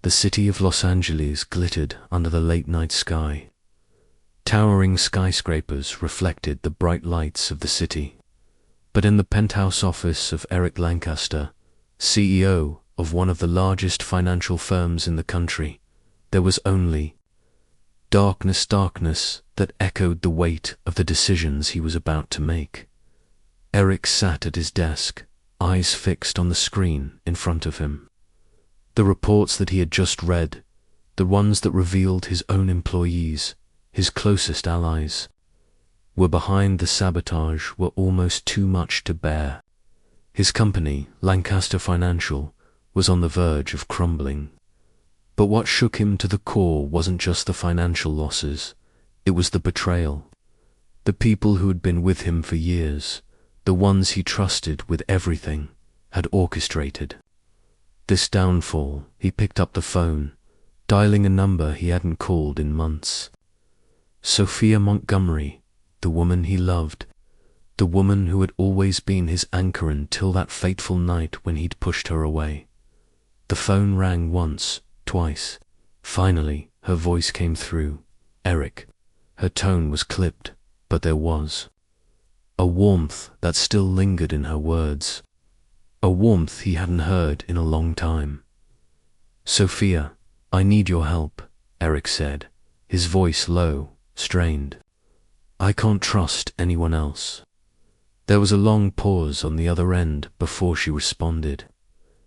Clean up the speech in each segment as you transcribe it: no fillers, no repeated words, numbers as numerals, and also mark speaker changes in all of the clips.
Speaker 1: The city of Los Angeles glittered under the late-night sky. Towering skyscrapers reflected the bright lights of the city. But in the penthouse office of Eric Lancaster, CEO of one of the largest financial firms in the country, there was only darkness that echoed the weight of the decisions he was about to make. Eric sat at his desk, eyes fixed on the screen in front of him. The reports that he had just read, the ones that revealed his own employees, his closest allies, were behind the sabotage, were almost too much to bear. His company, Lancaster Financial, was on the verge of crumbling. But what shook him to the core wasn't just the financial losses, it was the betrayal. The people who had been with him for years, the ones he trusted with everything, had orchestrated this downfall. He picked up the phone, dialing a number he hadn't called in months. Sophia Montgomery, the woman he loved, the woman who had always been his anchor until that fateful night when he'd pushed her away. The phone rang once, twice. Finally, her voice came through. Eric. Her tone was clipped, but there was a warmth that still lingered in her words. A warmth he hadn't heard in a long time. "Sophia, I need your help," Eric said, his voice low, strained. "I can't trust anyone else." There was a long pause on the other end before she responded.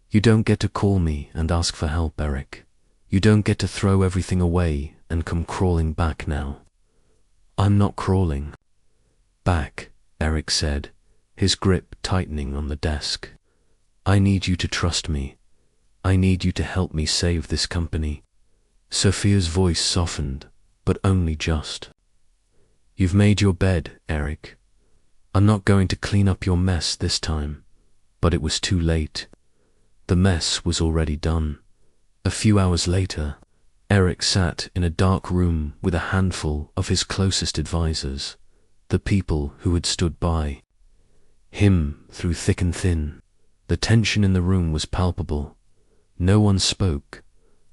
Speaker 1: "You don't get to call me and ask for help, Eric. You don't get to throw everything away and come crawling back now." "I'm not crawling back," Eric said, his grip tightening on the desk. "I need you to trust me. I need you to help me save this company." Sophia's voice softened, but only just. "You've made your bed, Eric. I'm not going to clean up your mess this time." But it was too late. The mess was already done. A few hours later, Eric sat in a dark room with a handful of his closest advisors, the people who had stood by him through thick and thin. The tension in the room was palpable. No one spoke.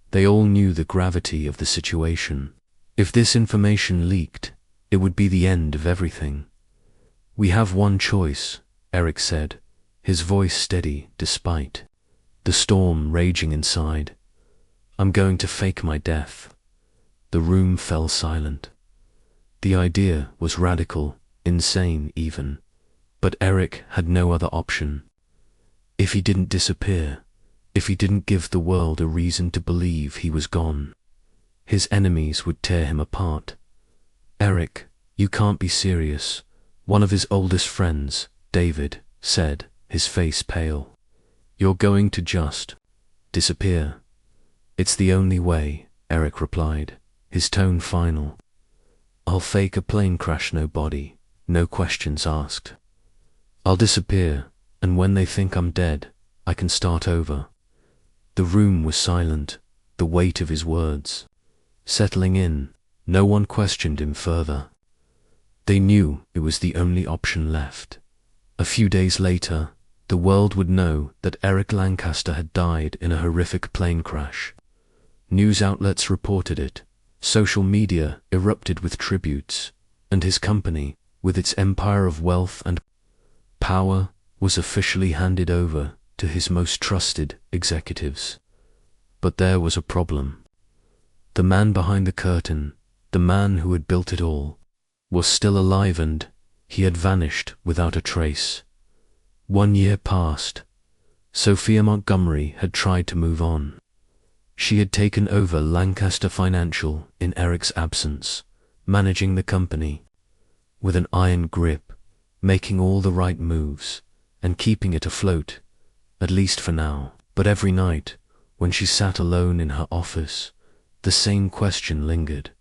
Speaker 1: They all knew the gravity of the situation. If this information leaked, it would be the end of everything. "We have one choice," Eric said, his voice steady despite the storm raging inside. "I'm going to fake my death." The room fell silent. The idea was radical, insane even, but Eric had no other option. If he didn't disappear, if he didn't give the world a reason to believe he was gone, his enemies would tear him apart. "Eric, you can't be serious," one of his oldest friends, David, said, his face pale. "You're going to just disappear." "It's the only way," Eric replied, his tone final. "I'll fake a plane crash, no body, no questions asked. I'll disappear, and when they think I'm dead, I can start over." The room was silent, the weight of his words settling in. No one questioned him further. They knew it was the only option left. A few days later, the world would know that Eric Lancaster had died in a horrific plane crash. News outlets reported it, social media erupted with tributes, and his company, with its empire of wealth and power, was officially handed over to his most trusted executives. But there was a problem. The man behind the curtain, the man who had built it all, was still alive, and he had vanished without a trace. 1 year passed. Sophia Montgomery had tried to move on. She had taken over Lancaster Financial in Eric's absence, managing the company with an iron grip, making all the right moves, and keeping it afloat, at least for now. But every night, when she sat alone in her office, the same question lingered.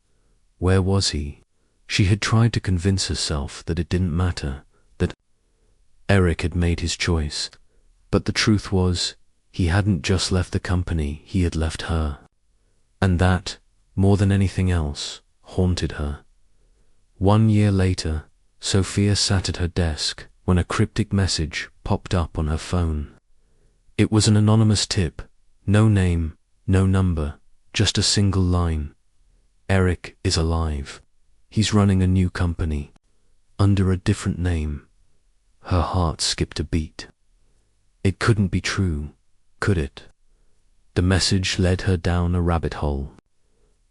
Speaker 1: Where was he? She had tried to convince herself that it didn't matter, that Eric had made his choice. But the truth was, he hadn't just left the company, he had left her. And that, more than anything else, haunted her. 1 year later, Sophia sat at her desk when a cryptic message popped up on her phone. It was an anonymous tip, no name, No number, just a single line. Eric is alive. He's running a new company, under a different name. Her heart skipped a beat. It couldn't be true, could it? The message led her down a rabbit hole.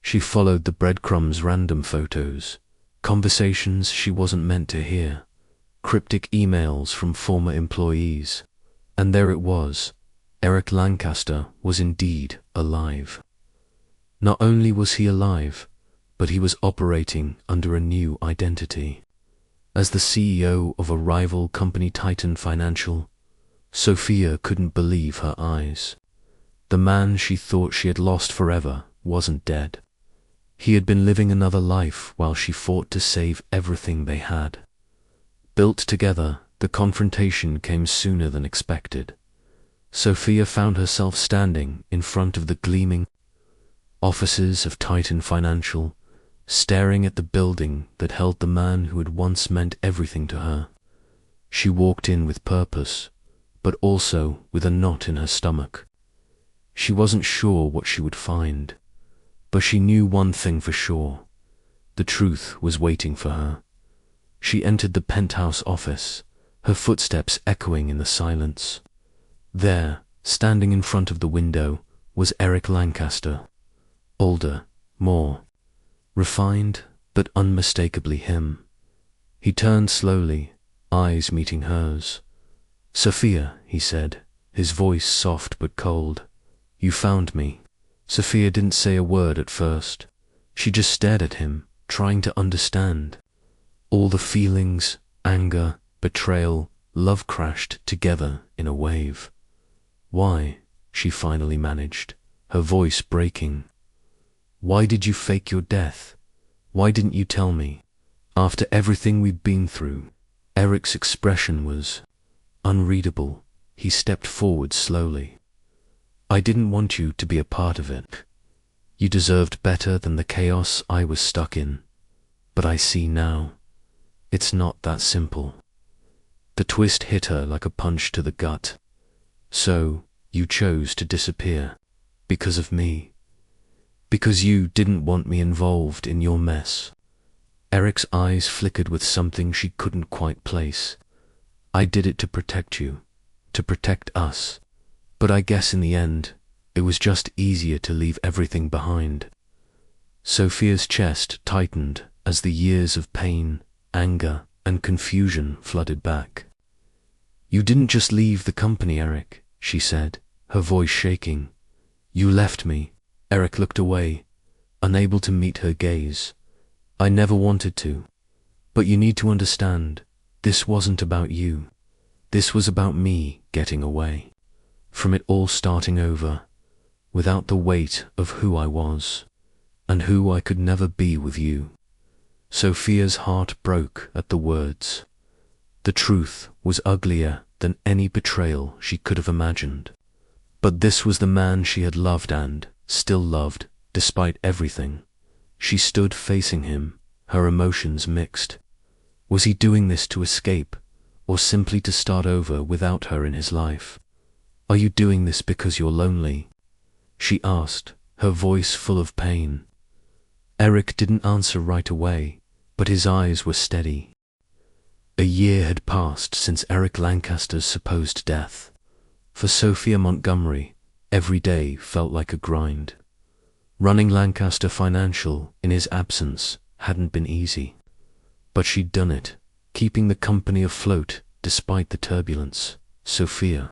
Speaker 1: She followed the breadcrumbs, random photos, conversations she wasn't meant to hear, cryptic emails from former employees. And there it was. Eric Lancaster was indeed alive. Not only was he alive, but he was operating under a new identity. As the CEO of a rival company, Titan Financial, Sophia couldn't believe her eyes. The man she thought she had lost forever wasn't dead. He had been living another life while she fought to save everything they had. Built together, the confrontation came sooner than expected. Sophia found herself standing in front of the gleaming offices of Titan Financial, staring at the building that held the man who had once meant everything to her. She walked in with purpose, but also with a knot in her stomach. She wasn't sure what she would find, but she knew one thing for sure. The truth was waiting for her. She entered the penthouse office, her footsteps echoing in the silence. There, standing in front of the window, was Eric Lancaster. Older, more refined, but unmistakably him. He turned slowly, eyes meeting hers. "Sophia," he said, his voice soft but cold. "You found me." Sophia didn't say a word at first. She just stared at him, trying to understand. All the feelings, anger, betrayal, love crashed together in a wave. "Why?" she finally managed, her voice breaking. "Why did you fake your death? Why didn't you tell me? After everything we've been through." Eric's expression was unreadable. He stepped forward slowly. "I didn't want you to be a part of it. You deserved better than the chaos I was stuck in. But I see now. It's not that simple." The twist hit her like a punch to the gut. "So, you chose to disappear because of me? Because you didn't want me involved in your mess?" Eric's eyes flickered with something she couldn't quite place. "I did it to protect you, to protect us. But I guess in the end, it was just easier to leave everything behind." Sophia's chest tightened as the years of pain, anger, and confusion flooded back. "You didn't just leave the company, Eric," she said, her voice shaking. "You left me." Eric looked away, unable to meet her gaze. "I never wanted to. But you need to understand, this wasn't about you. This was about me getting away. From it all starting over, without the weight of who I was, and who I could never be with you." Sophia's heart broke at the words. The truth was uglier than any betrayal she could have imagined. But this was the man she had loved and still loved, despite everything. She stood facing him, her emotions mixed. Was he doing this to escape, or simply to start over without her in his life? "Are you doing this because you're lonely?" she asked, her voice full of pain. Eric didn't answer right away, but his eyes were steady. A year had passed since Eric Lancaster's supposed death. For Sophia Montgomery, every day felt like a grind. Running Lancaster Financial in his absence hadn't been easy. But she'd done it, keeping the company afloat despite the turbulence. Sophia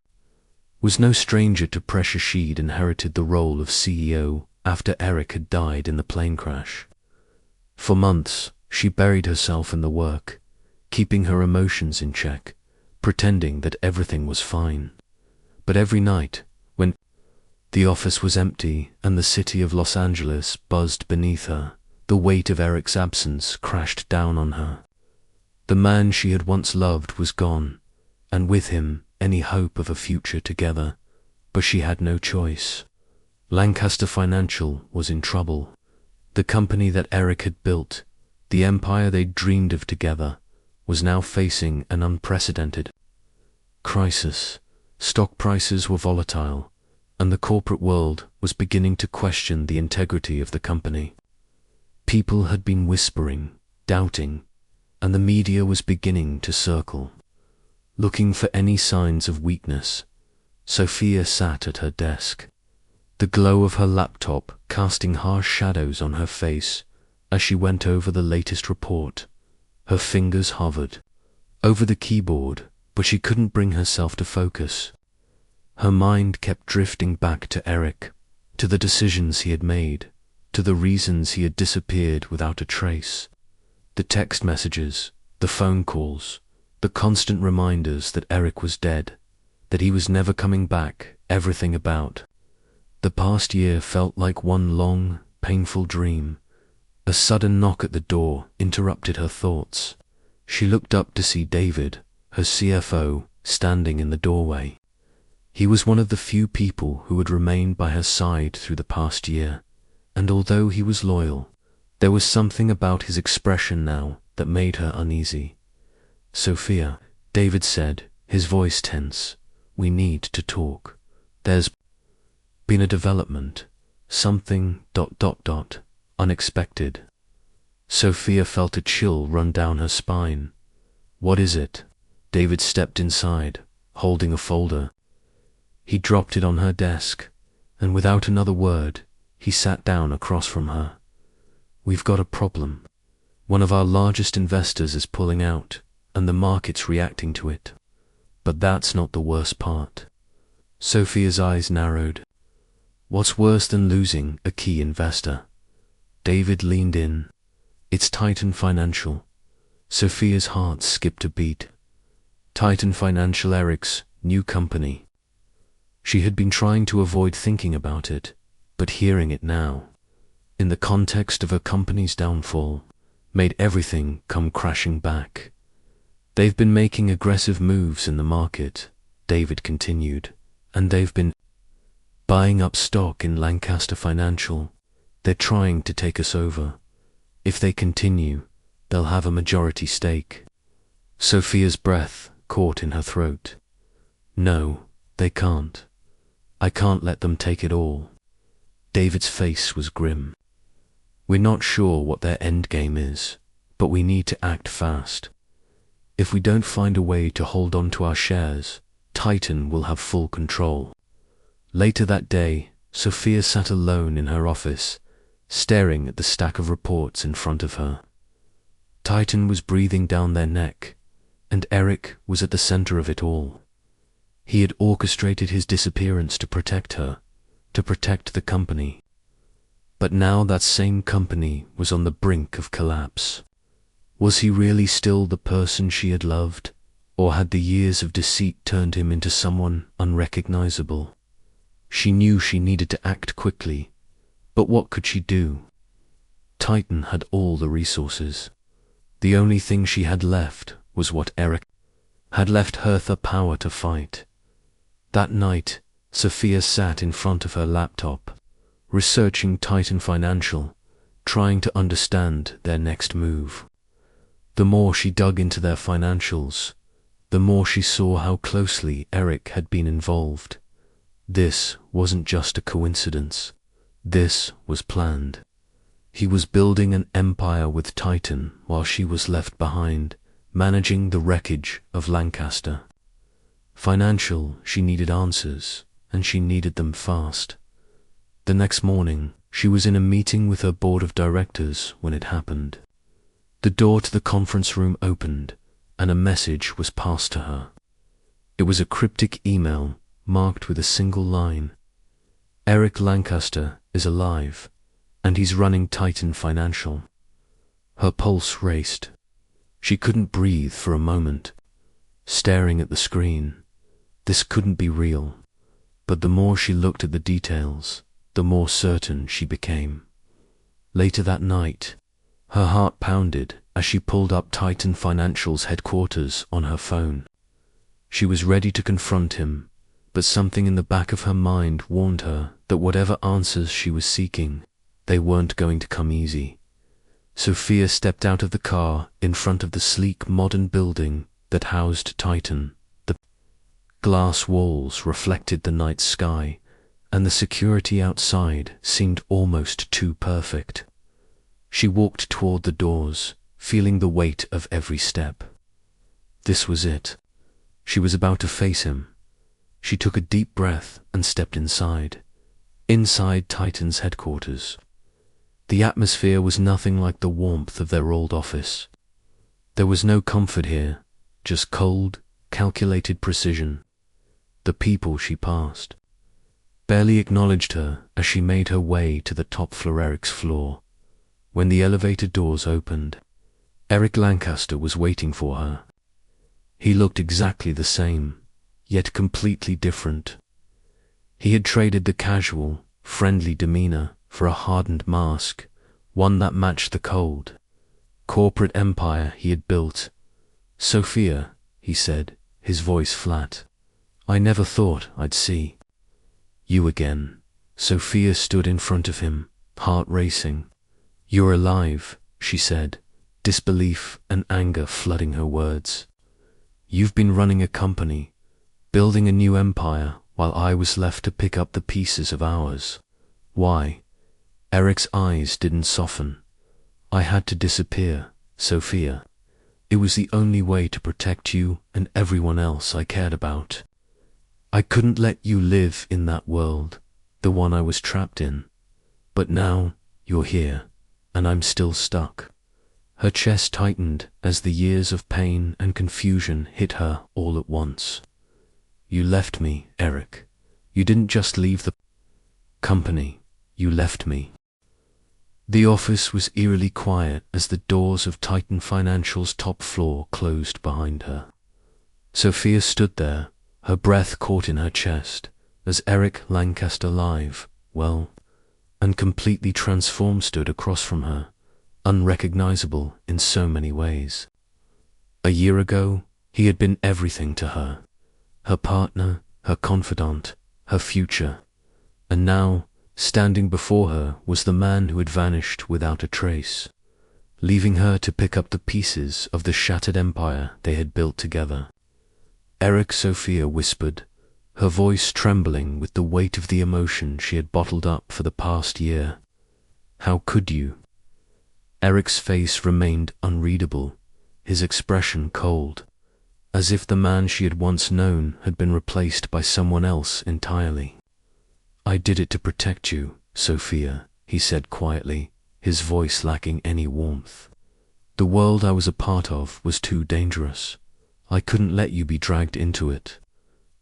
Speaker 1: was no stranger to pressure. She'd inherited the role of CEO after Eric had died in the plane crash. For months, she buried herself in the work, keeping her emotions in check, pretending that everything was fine. But every night, when the office was empty and the city of Los Angeles buzzed beneath her, the weight of Eric's absence crashed down on her. The man she had once loved was gone, and with him any hope of a future together, but she had no choice. Lancaster Financial was in trouble. The company that Eric had built, the empire they'd dreamed of together, was now facing an unprecedented crisis. Stock prices were volatile, and the corporate world was beginning to question the integrity of the company. People had been whispering, doubting, and the media was beginning to circle, looking for any signs of weakness. Sophia sat at her desk, the glow of her laptop casting harsh shadows on her face as she went over the latest report. Her fingers hovered over the keyboard, but she couldn't bring herself to focus. Her mind kept drifting back to Eric, to the decisions he had made, to the reasons he had disappeared without a trace. The text messages, the phone calls, the constant reminders that Eric was dead, that he was never coming back, everything about. The past year felt like one long, painful dream. A sudden knock at the door interrupted her thoughts. She looked up to see David, her CFO, standing in the doorway. He was one of the few people who had remained by her side through the past year, and although he was loyal, there was something about his expression now that made her uneasy. "Sophia," David said, his voice tense, "we need to talk. There's been a development, something ... unexpected." Sophia felt a chill run down her spine. "What is it?" David stepped inside, holding a folder. He dropped it on her desk, and without another word, he sat down across from her. "We've got a problem. One of our largest investors is pulling out, and the market's reacting to it. But that's not the worst part." Sophia's eyes narrowed. "What's worse than losing a key investor?" David leaned in. "It's Titan Financial." Sophia's heart skipped a beat. Titan Financial, Eric's new company. She had been trying to avoid thinking about it, but hearing it now, in the context of her company's downfall, made everything come crashing back. "They've been making aggressive moves in the market," David continued, "and they've been buying up stock in Lancaster Financial. They're trying to take us over. If they continue, they'll have a majority stake." Sophia's breath caught in her throat. "No, they can't. I can't let them take it all." David's face was grim. "We're not sure what their endgame is, but we need to act fast. If we don't find a way to hold on to our shares, Titan will have full control." Later that day, Sophia sat alone in her office, staring at the stack of reports in front of her. Titan was breathing down their neck, and Eric was at the center of it all. He had orchestrated his disappearance to protect her, to protect the company. But now that same company was on the brink of collapse. Was he really still the person she had loved, or had the years of deceit turned him into someone unrecognizable? She knew she needed to act quickly, but what could she do? Titan had all the resources. The only thing she had left was what Eric had left her, the power to fight. That night, Sophia sat in front of her laptop, researching Titan Financial, trying to understand their next move. The more she dug into their financials, the more she saw how closely Eric had been involved. This wasn't just a coincidence. This was planned. He was building an empire with Titan while she was left behind, managing the wreckage of Lancaster. Financial, she needed answers, and she needed them fast. The next morning, she was in a meeting with her board of directors when it happened. The door to the conference room opened, and a message was passed to her. It was a cryptic email marked with a single line. "Eric Lancaster is alive, and he's running Titan Financial." Her pulse raced. She couldn't breathe for a moment, staring at the screen. This couldn't be real, but the more she looked at the details, the more certain she became. Later that night, her heart pounded as she pulled up Titan Financial's headquarters on her phone. She was ready to confront him, but something in the back of her mind warned her that whatever answers she was seeking, they weren't going to come easy. Sophia stepped out of the car in front of the sleek modern building that housed Titan. The glass walls reflected the night sky, and the security outside seemed almost too perfect. She walked toward the doors, feeling the weight of every step. This was it. She was about to face him. She took a deep breath and stepped inside. Inside Titan's headquarters. The atmosphere was nothing like the warmth of their old office. There was no comfort here, just cold, calculated precision. The people she passed barely acknowledged her as she made her way to the top floor. Eric's floor. When the elevator doors opened, Eric Lancaster was waiting for her. He looked exactly the same, yet completely different. He had traded the casual, friendly demeanor for a hardened mask, one that matched the cold, corporate empire he had built. "Sophia," he said, his voice flat, "I never thought I'd see you again." Sophia stood in front of him, heart racing. "You're alive," she said, disbelief and anger flooding her words. "You've been running a company, building a new empire, while I was left to pick up the pieces of ours. Why?" Eric's eyes didn't soften. "I had to disappear, Sophia. It was the only way to protect you and everyone else I cared about. I couldn't let you live in that world, the one I was trapped in. But now you're here, and I'm still stuck." Her chest tightened as the years of pain and confusion hit her all at once. "You left me, Eric. You didn't just leave the company, you left me." The office was eerily quiet as the doors of Titan Financial's top floor closed behind her. Sophia stood there, her breath caught in her chest, as Eric Lancaster live, well, and completely transformed stood across from her, unrecognizable in so many ways. A year ago, he had been everything to her. Her partner, her confidant, her future. And now, standing before her was the man who had vanished without a trace, leaving her to pick up the pieces of the shattered empire they had built together. "Eric," Sophia whispered, her voice trembling with the weight of the emotion she had bottled up for the past year. "How could you?" Eric's face remained unreadable, his expression cold, as if the man she had once known had been replaced by someone else entirely. "I did it to protect you, Sophia," he said quietly, his voice lacking any warmth. "The world I was a part of was too dangerous. I couldn't let you be dragged into it."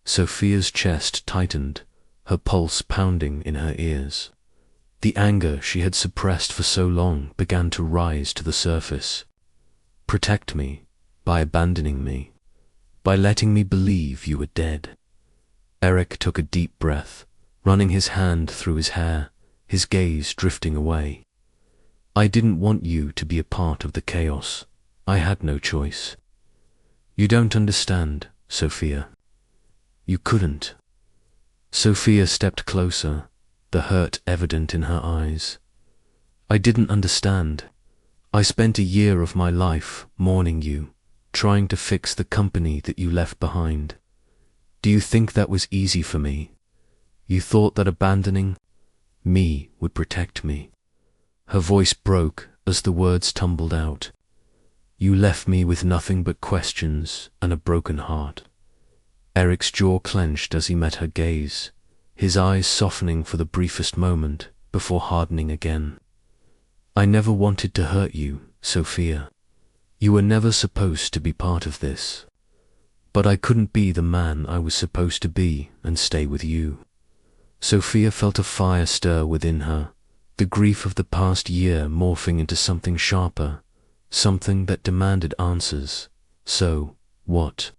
Speaker 1: Sophia's chest tightened, her pulse pounding in her ears. The anger she had suppressed for so long began to rise to the surface. "Protect me, by abandoning me, by letting me believe you were dead." Eric took a deep breath, running his hand through his hair, his gaze drifting away. "I didn't want you to be a part of the chaos. I had no choice. You don't understand, Sophia. You couldn't." Sophia stepped closer, the hurt evident in her eyes. "I didn't understand. I spent a year of my life mourning you, trying to fix the company that you left behind. Do you think that was easy for me? You thought that abandoning me would protect me." Her voice broke as the words tumbled out. "You left me with nothing but questions and a broken heart." Eric's jaw clenched as he met her gaze, his eyes softening for the briefest moment before hardening again. "I never wanted to hurt you, Sophia. You were never supposed to be part of this. But I couldn't be the man I was supposed to be and stay with you." Sophia felt a fire stir within her, the grief of the past year morphing into something sharper, something that demanded answers. "So, what?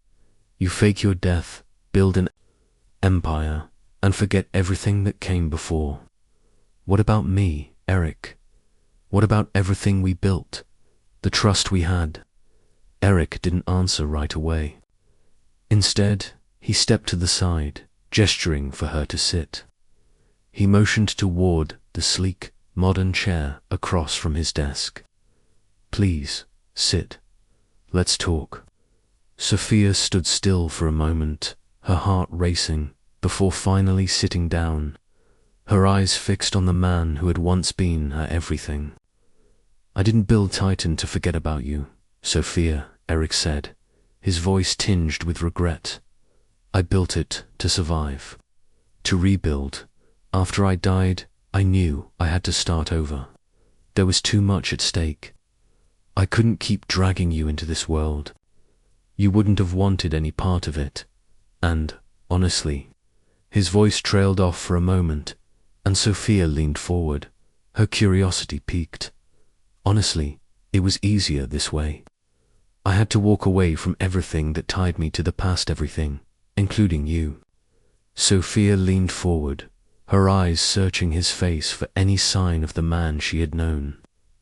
Speaker 1: You fake your death, build an empire, and forget everything that came before. What about me, Eric? What about everything we built? The trust we had?" Eric didn't answer right away. Instead, he stepped to the side, gesturing for her to sit. He motioned toward the sleek, modern chair across from his desk. "Please, sit. Let's talk." Sophia stood still for a moment, her heart racing, before finally sitting down, her eyes fixed on the man who had once been her everything. "I didn't build Titan to forget about you, Sophia," Eric said, his voice tinged with regret. "I built it to survive, to rebuild. After I died, I knew I had to start over. There was too much at stake. I couldn't keep dragging you into this world. You wouldn't have wanted any part of it. And, honestly," his voice trailed off for a moment, and Sophia leaned forward, her curiosity piqued. "Honestly, it was easier this way. I had to walk away from everything that tied me to the past everything, including you." Sophia leaned forward, her eyes searching his face for any sign of the man she had known.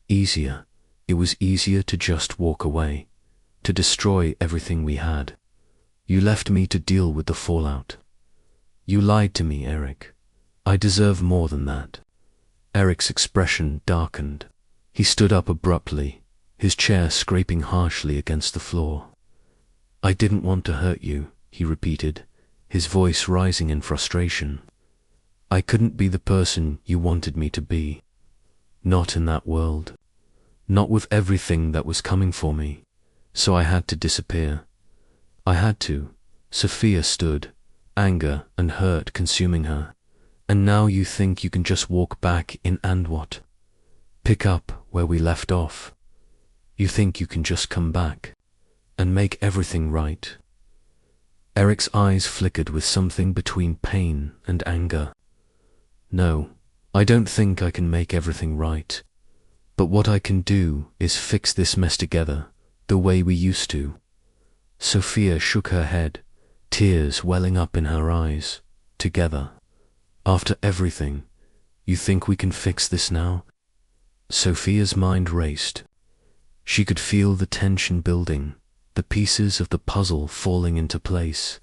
Speaker 1: "Easier. It was easier to just walk away, to destroy everything we had. You left me to deal with the fallout. You lied to me, Eric. I deserve more than that." Eric's expression darkened. He stood up abruptly, his chair scraping harshly against the floor. "I didn't want to hurt you," he repeated, his voice rising in frustration. "I couldn't be the person you wanted me to be. Not in that world. Not with everything that was coming for me. So I had to disappear. I had to." Sophia stood, anger and hurt consuming her. "And now you think you can just walk back in and what? Pick up where we left off? You think you can just come back and make everything right?" Eric's eyes flickered with something between pain and anger. "No, I don't think I can make everything right. But what I can do is fix this mess together, the way we used to." Sophia shook her head, tears welling up in her eyes. "Together? After everything? You think we can fix this now?" Sophia's mind raced. She could feel the tension building, the pieces of the puzzle falling into place.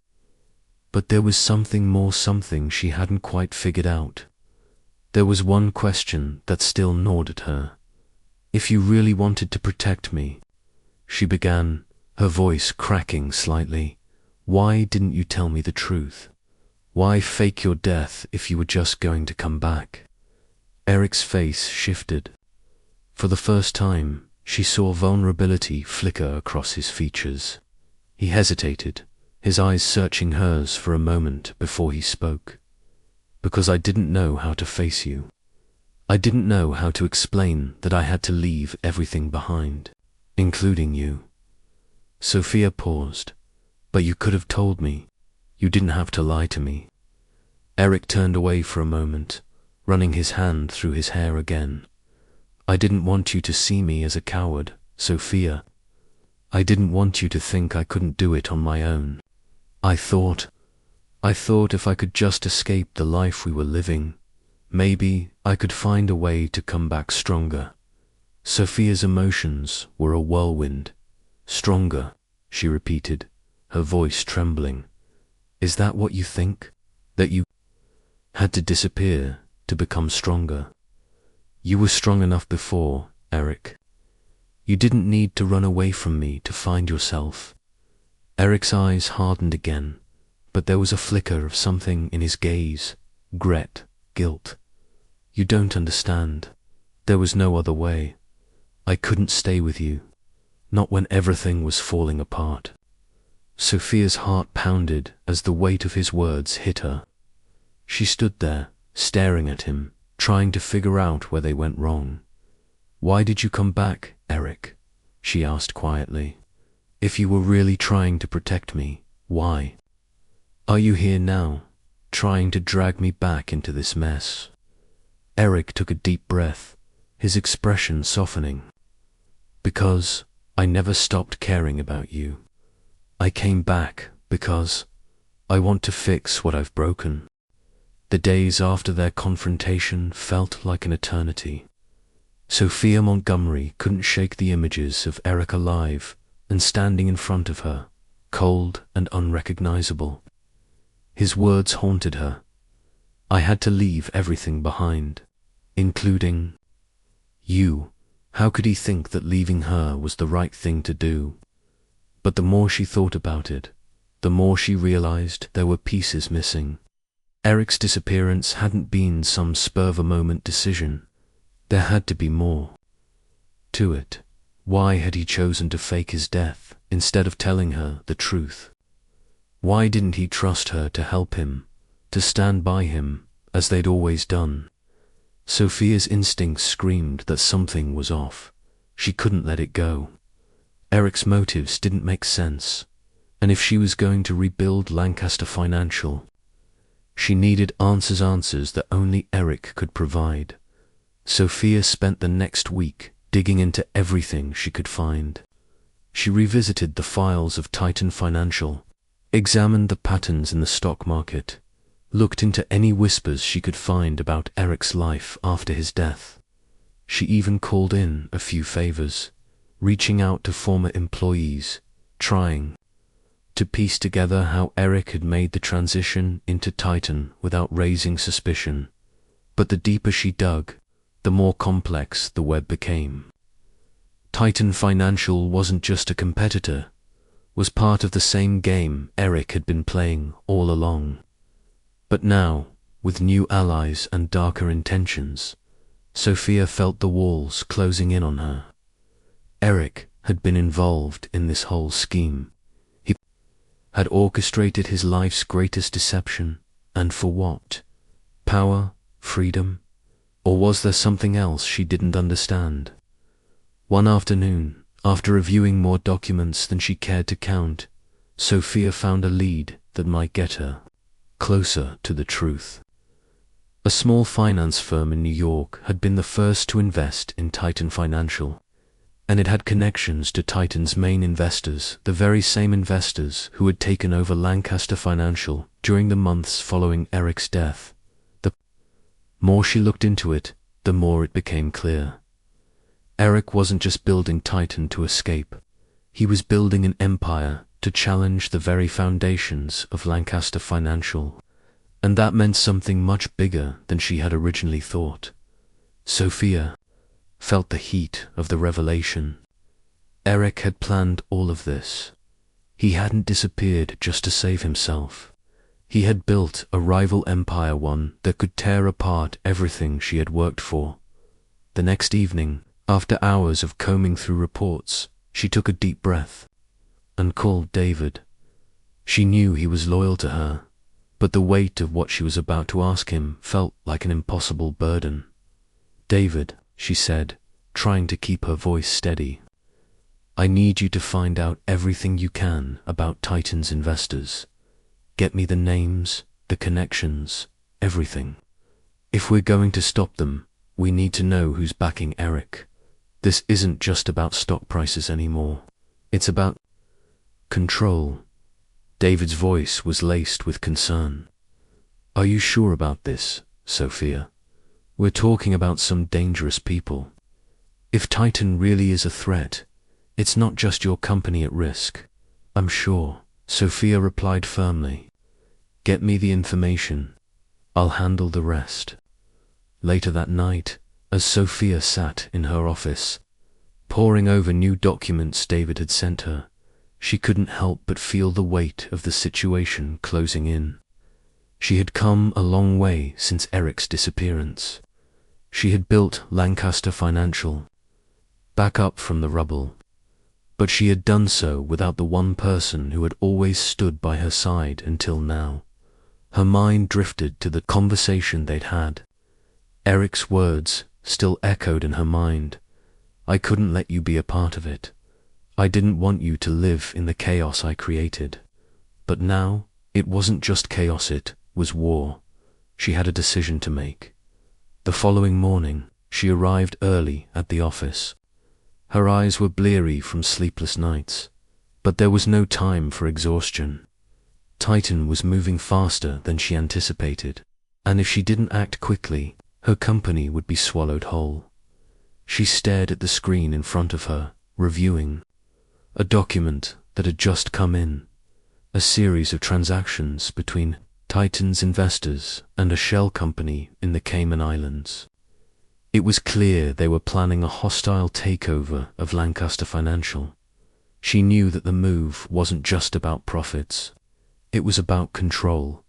Speaker 1: But there was something she hadn't quite figured out. There was one question that still gnawed at her. "If you really wanted to protect me," she began, her voice cracking slightly, "why didn't you tell me the truth? Why fake your death if you were just going to come back?" Eric's face shifted. For the first time, she saw vulnerability flicker across his features. He hesitated, his eyes searching hers for a moment before he spoke. "Because I didn't know how to face you. I didn't know how to explain that I had to leave everything behind, including you." Sophia paused. "But you could have told me. You didn't have to lie to me." Eric turned away for a moment, running his hand through his hair again. "I didn't want you to see me as a coward, Sophia. I didn't want you to think I couldn't do it on my own. I thought if I could just escape the life we were living, maybe I could find a way to come back stronger." Sophia's emotions were a whirlwind. "Stronger," she repeated, her voice trembling. "Is that what you think? That you had to disappear to become stronger? You were strong enough before, Eric. You didn't need to run away from me to find yourself." Eric's eyes hardened again, but there was a flicker of something in his gaze, regret, guilt. "You don't understand. There was no other way. I couldn't stay with you, not when everything was falling apart." Sophia's heart pounded as the weight of his words hit her. She stood there, staring at him, trying to figure out where they went wrong. "Why did you come back, Eric?" she asked quietly. "If you were really trying to protect me, why? Are you here now, trying to drag me back into this mess?" Eric took a deep breath, his expression softening. "Because I never stopped caring about you. I came back because I want to fix what I've broken." The days after their confrontation felt like an eternity. Sophia Montgomery couldn't shake the images of Eric alive and standing in front of her, cold and unrecognizable. His words haunted her. "I had to leave everything behind, including you." How could he think that leaving her was the right thing to do? But the more she thought about it, the more she realized there were pieces missing. Eric's disappearance hadn't been some spur-of-a-moment decision. There had to be more to it. Why had he chosen to fake his death instead of telling her the truth? Why didn't he trust her to help him, to stand by him, as they'd always done? Sophia's instincts screamed that something was off. She couldn't let it go. Eric's motives didn't make sense, and if she was going to rebuild Lancaster Financial, she needed answers that only Eric could provide. Sophia spent the next week digging into everything she could find. She revisited the files of Titan Financial, examined the patterns in the stock market, looked into any whispers she could find about Eric's life after his death. She even called in a few favors, reaching out to former employees, trying to piece together how Eric had made the transition into Titan without raising suspicion. But the deeper she dug, the more complex the web became. Titan Financial wasn't just a competitor, was part of the same game Eric had been playing all along. But now, with new allies and darker intentions, Sophia felt the walls closing in on her. Eric had been involved in this whole scheme. He had orchestrated his life's greatest deception, and for what? Power? Freedom? Or was there something else she didn't understand? One afternoon, after reviewing more documents than she cared to count, Sophia found a lead that might get her closer to the truth. A small finance firm in New York had been the first to invest in Titan Financial, and it had connections to Titan's main investors, the very same investors who had taken over Lancaster Financial during the months following Eric's death. The more she looked into it, the more it became clear. Eric wasn't just building Titan to escape. He was building an empire to challenge the very foundations of Lancaster Financial. And that meant something much bigger than she had originally thought. Sophia felt the heat of the revelation. Eric had planned all of this. He hadn't disappeared just to save himself. He had built a rival empire, one that could tear apart everything she had worked for. The next evening, after hours of combing through reports, she took a deep breath and called David. She knew he was loyal to her, but the weight of what she was about to ask him felt like an impossible burden. "David," she said, trying to keep her voice steady, "I need you to find out everything you can about Titan's investors. Get me the names, the connections, everything. If we're going to stop them, we need to know who's backing Eric. This isn't just about stock prices anymore. It's about control." David's voice was laced with concern. "Are you sure about this, Sophia? We're talking about some dangerous people. If Titan really is a threat, it's not just your company at risk." "I'm sure," Sophia replied firmly. "Get me the information. I'll handle the rest." Later that night, as Sophia sat in her office, poring over new documents David had sent her, she couldn't help but feel the weight of the situation closing in. She had come a long way since Eric's disappearance. She had built Lancaster Financial, back up from the rubble, but she had done so without the one person who had always stood by her side until now. Her mind drifted to the conversation they'd had. Eric's words still echoed in her mind. "I couldn't let you be a part of it. I didn't want you to live in the chaos I created." But now, it wasn't just chaos, it was war. She had a decision to make. The following morning, she arrived early at the office. Her eyes were bleary from sleepless nights, but there was no time for exhaustion. Titan was moving faster than she anticipated, and if she didn't act quickly, her company would be swallowed whole. She stared at the screen in front of her, reviewing a document that had just come in, a series of transactions between Titan's investors and a shell company in the Cayman Islands. It was clear they were planning a hostile takeover of Lancaster Financial. She knew that the move wasn't just about profits. It was about control,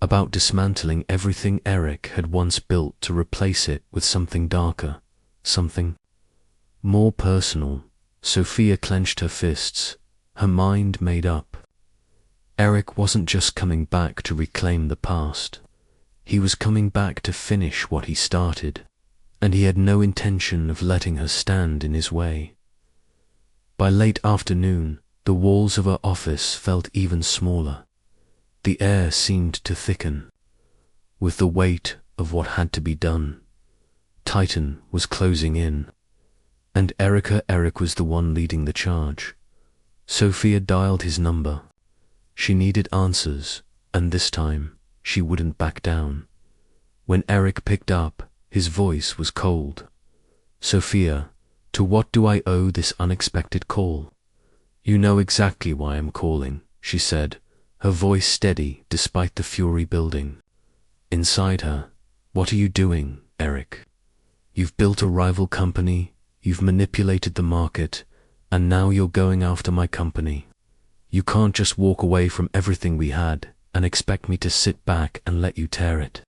Speaker 1: about dismantling everything Eric had once built to replace it with something darker, something more personal. Sophia clenched her fists, her mind made up. Eric wasn't just coming back to reclaim the past. He was coming back to finish what he started, and he had no intention of letting her stand in his way. By late afternoon, the walls of her office felt even smaller. The air seemed to thicken with the weight of what had to be done. Titan was closing in, and Eric was the one leading the charge. Sophia dialed his number. She needed answers, and this time she wouldn't back down. When Eric picked up, his voice was cold. "Sophia, to what do I owe this unexpected call?" "You know exactly why I'm calling," she said, her voice steady despite the fury building inside her. "What are you doing, Eric? You've built a rival company, you've manipulated the market, and now you're going after my company. You can't just walk away from everything we had and expect me to sit back and let you tear it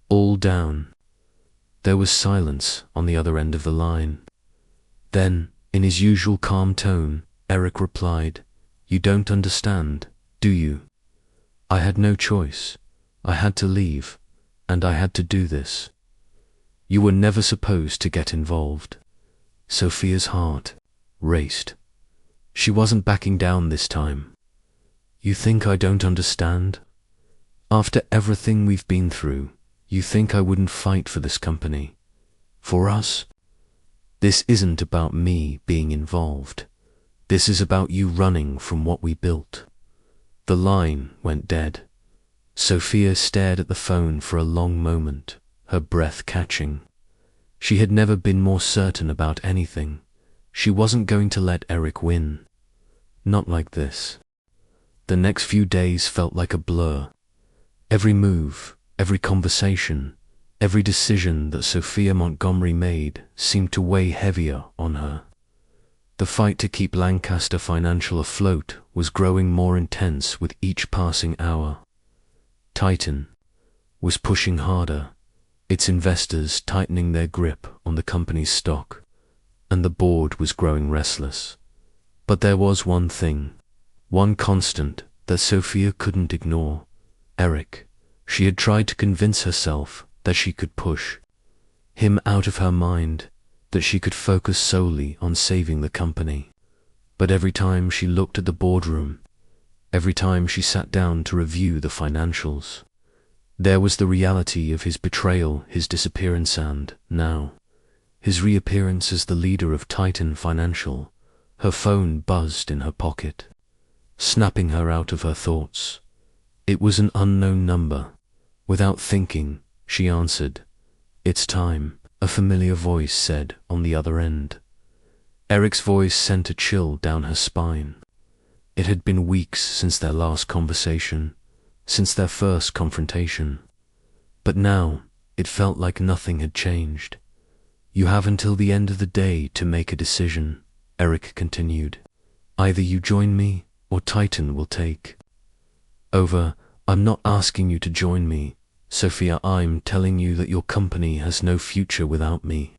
Speaker 1: all down." There was silence on the other end of the line. Then, in his usual calm tone, Eric replied, "You don't understand, do you? I had no choice. I had to leave, and I had to do this. You were never supposed to get involved." Sophia's heart raced. She wasn't backing down this time. "You think I don't understand? After everything we've been through, you think I wouldn't fight for this company? For us? This isn't about me being involved. This is about you running from what we built." The line went dead. Sophia stared at the phone for a long moment, her breath catching. She had never been more certain about anything. She wasn't going to let Eric win. Not like this. The next few days felt like a blur. Every move, every conversation, every decision that Sophia Montgomery made seemed to weigh heavier on her. The fight to keep Lancaster Financial afloat was growing more intense with each passing hour. Titan was pushing harder, its investors tightening their grip on the company's stock, and the board was growing restless. But there was one thing, one constant that Sophia couldn't ignore: Eric. She had tried to convince herself that she could push him out of her mind, that she could focus solely on saving the company. But every time she looked at the boardroom, every time she sat down to review the financials, there was the reality of his betrayal, his disappearance, and, now, his reappearance as the leader of Titan Financial. Her phone buzzed in her pocket, snapping her out of her thoughts. It was an unknown number. Without thinking, she answered. "It's time," a familiar voice said on the other end. Eric's voice sent a chill down her spine. It had been weeks since their last conversation, since their first confrontation. But now, it felt like nothing had changed. "You have until the end of the day to make a decision," Eric continued. "Either you join me, or Titan will take over." "I'm not asking you to join me, Sophia. I'm telling you that your company has no future without me."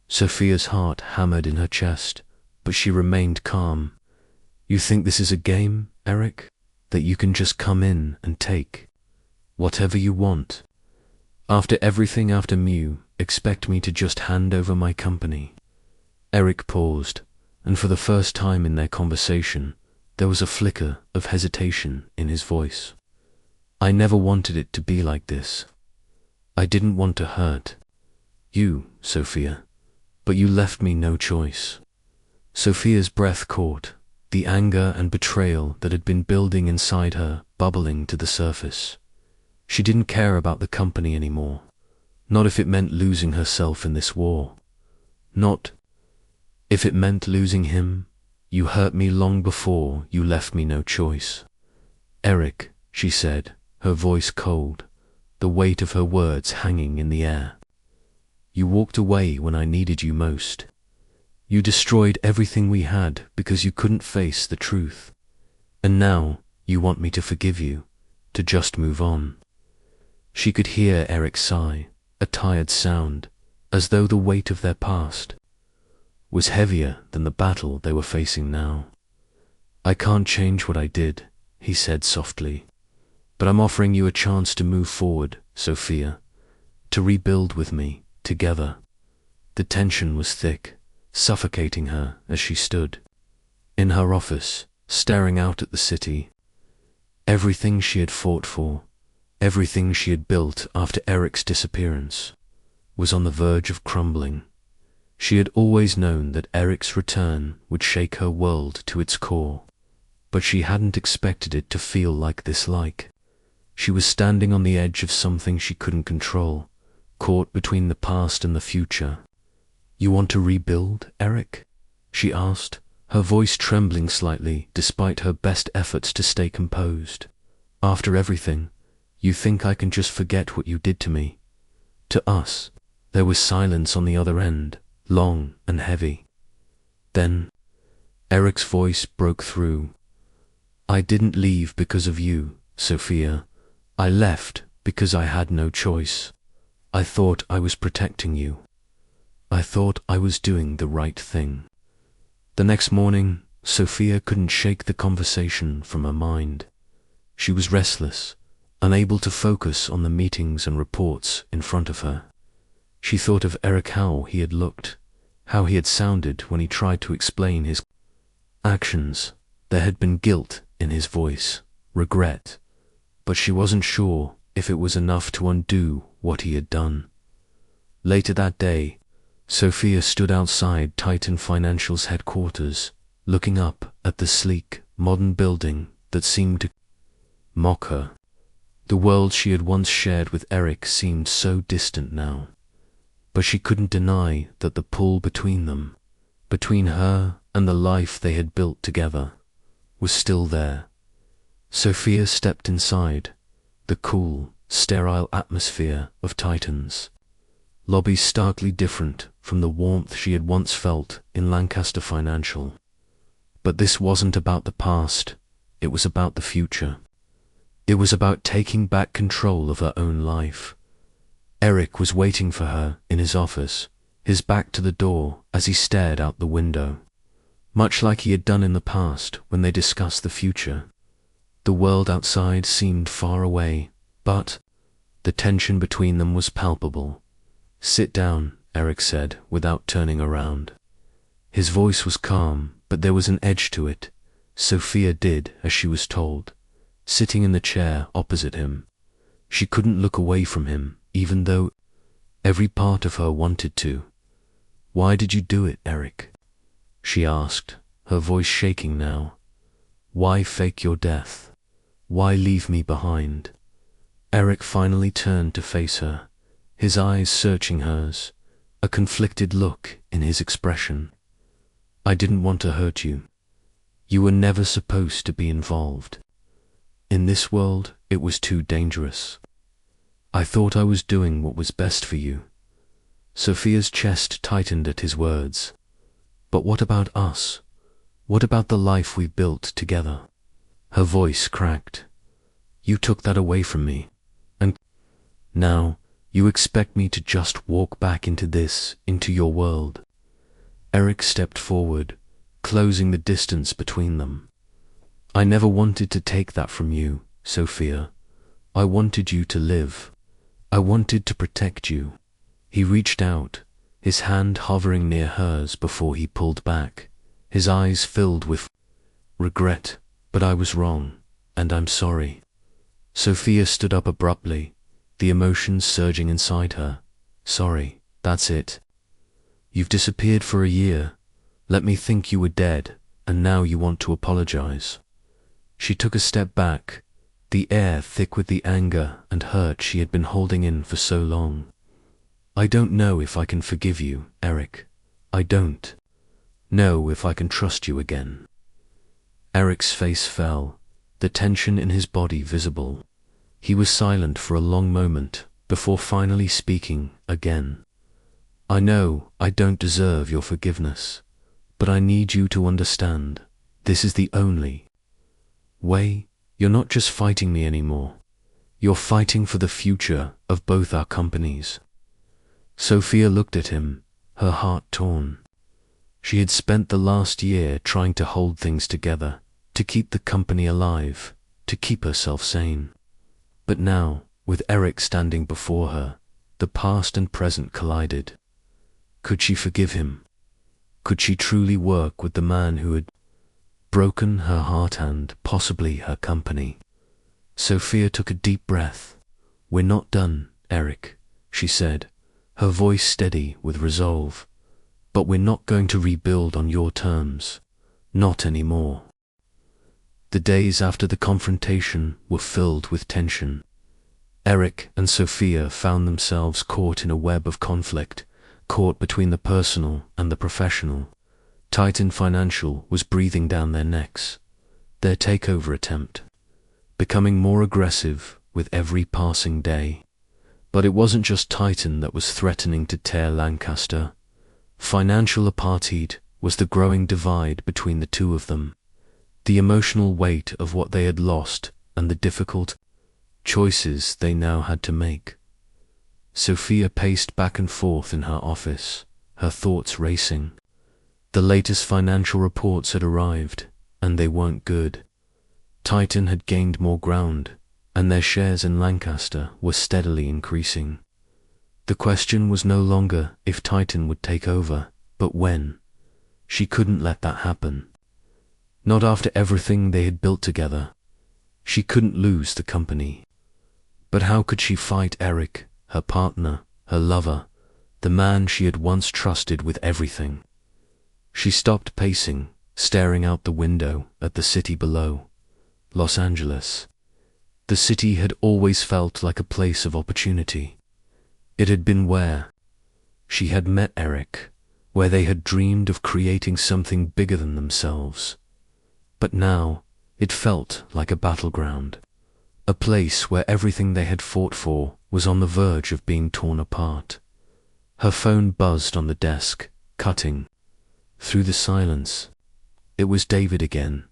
Speaker 1: Sophia's heart hammered in her chest, but she remained calm. "You think this is a game, Eric? That you can just come in and take whatever you want? After everything, after Mew, expect me to just hand over my company?" Eric paused, and for the first time in their conversation, there was a flicker of hesitation in his voice. "I never wanted it to be like this. I didn't want to hurt you, Sophia, but you left me no choice." Sophia's breath caught, the anger and betrayal that had been building inside her bubbling to the surface. She didn't care about the company anymore, not if it meant losing herself in this war. Not if it meant losing him. "You hurt me long before you left me no choice." "Eric," she said, her voice cold, the weight of her words hanging in the air. "You walked away when I needed you most. You destroyed everything we had because you couldn't face the truth. And now you want me to forgive you, to just move on. She could hear Eric sigh, a tired sound, as though the weight of their past was heavier than the battle they were facing now. "I can't change what I did," he said softly, "but I'm offering you a chance to move forward, Sophia, to rebuild with me, together." The tension was thick, suffocating her as she stood in her office, staring out at the city. Everything she had fought for, everything she had built after Eric's disappearance, was on the verge of crumbling. She had always known that Eric's return would shake her world to its core, but she hadn't expected it to feel like this. She was standing on the edge of something she couldn't control, caught between the past and the future. "You want to rebuild, Eric?" she asked, her voice trembling slightly despite her best efforts to stay composed. "After everything, you think I can just forget what you did to me?" To us, there was silence on the other end, long and heavy. Then, Eric's voice broke through. "I didn't leave because of you, Sophia. I left because I had no choice. I thought I was protecting you. I thought I was doing the right thing." The next morning, Sophia couldn't shake the conversation from her mind. She was restless, unable to focus on the meetings and reports in front of her. She thought of Eric, how he had looked, how he had sounded when he tried to explain his actions. There had been guilt in his voice, regret, but she wasn't sure if it was enough to undo what he had done. Later that day, Sophia stood outside Titan Financial's headquarters, looking up at the sleek, modern building that seemed to mock her. The world she had once shared with Eric seemed so distant now, but she couldn't deny that the pull between them, between her and the life they had built together, was still there. Sophia stepped inside, the cool, sterile atmosphere of Titan's lobby starkly different from the warmth she had once felt in Lancaster Financial. But this wasn't about the past, it was about the future. It was about taking back control of her own life. Eric was waiting for her in his office, his back to the door as he stared out the window. Much like he had done in the past when they discussed the future, the world outside seemed far away, but the tension between them was palpable. "Sit down," Eric said without turning around. His voice was calm, but there was an edge to it. Sophia did as she was told, sitting in the chair opposite him. She couldn't look away from him, even though every part of her wanted to. "Why did you do it, Eric?" she asked, her voice shaking now. "Why fake your death? Why leave me behind?" Eric finally turned to face her, his eyes searching hers, a conflicted look in his expression. "I didn't want to hurt you. You were never supposed to be involved. In this world, it was too dangerous. I thought I was doing what was best for you." Sophia's chest tightened at his words. "But what about us? What about the life we built together?" Her voice cracked. "You took that away from me, and now you expect me to just walk back into your world." Eric stepped forward, closing the distance between them. "I never wanted to take that from you, Sophia. I wanted you to live. I wanted to protect you." He reached out, his hand hovering near hers before he pulled back, his eyes filled with regret. "But I was wrong, and I'm sorry." Sophia stood up abruptly, the emotions surging inside her. "Sorry, that's it. You've disappeared for a year. Let me think you were dead, and now you want to apologize." She took a step back, the air thick with the anger and hurt she had been holding in for so long. "I don't know if I can forgive you, Eric. I don't know if I can trust you again." Eric's face fell, the tension in his body visible. He was silent for a long moment before finally speaking again. "I know I don't deserve your forgiveness, but I need you to understand, this is the only way. You're not just fighting me anymore. You're fighting for the future of both our companies." Sophia looked at him, her heart torn. She had spent the last year trying to hold things together, to keep the company alive, to keep herself sane. But now, with Eric standing before her, the past and present collided. Could she forgive him? Could she truly work with the man who had broken her heart and possibly her company? Sophia took a deep breath. "We're not done, Eric," she said, her voice steady with resolve. "But we're not going to rebuild on your terms. Not anymore." The days after the confrontation were filled with tension. Eric and Sophia found themselves caught in a web of conflict, caught between the personal and the professional. Titan Financial was breathing down their necks, their takeover attempt, becoming more aggressive with every passing day. But it wasn't just Titan that was threatening to tear Lancaster. Financial apartheid was the growing divide between the two of them, the emotional weight of what they had lost and the difficult choices they now had to make. Sophia paced back and forth in her office, her thoughts racing. The latest financial reports had arrived, and they weren't good. Titan had gained more ground, and their shares in Lancaster were steadily increasing. The question was no longer if Titan would take over, but when. She couldn't let that happen. Not after everything they had built together. She couldn't lose the company. But how could she fight Eric, her partner, her lover, the man she had once trusted with everything? She stopped pacing, staring out the window at the city below. Los Angeles. The city had always felt like a place of opportunity. It had been where she had met Eric, where they had dreamed of creating something bigger than themselves. But now, it felt like a battleground, a place where everything they had fought for was on the verge of being torn apart. Her phone buzzed on the desk, cutting through the silence. It was David again.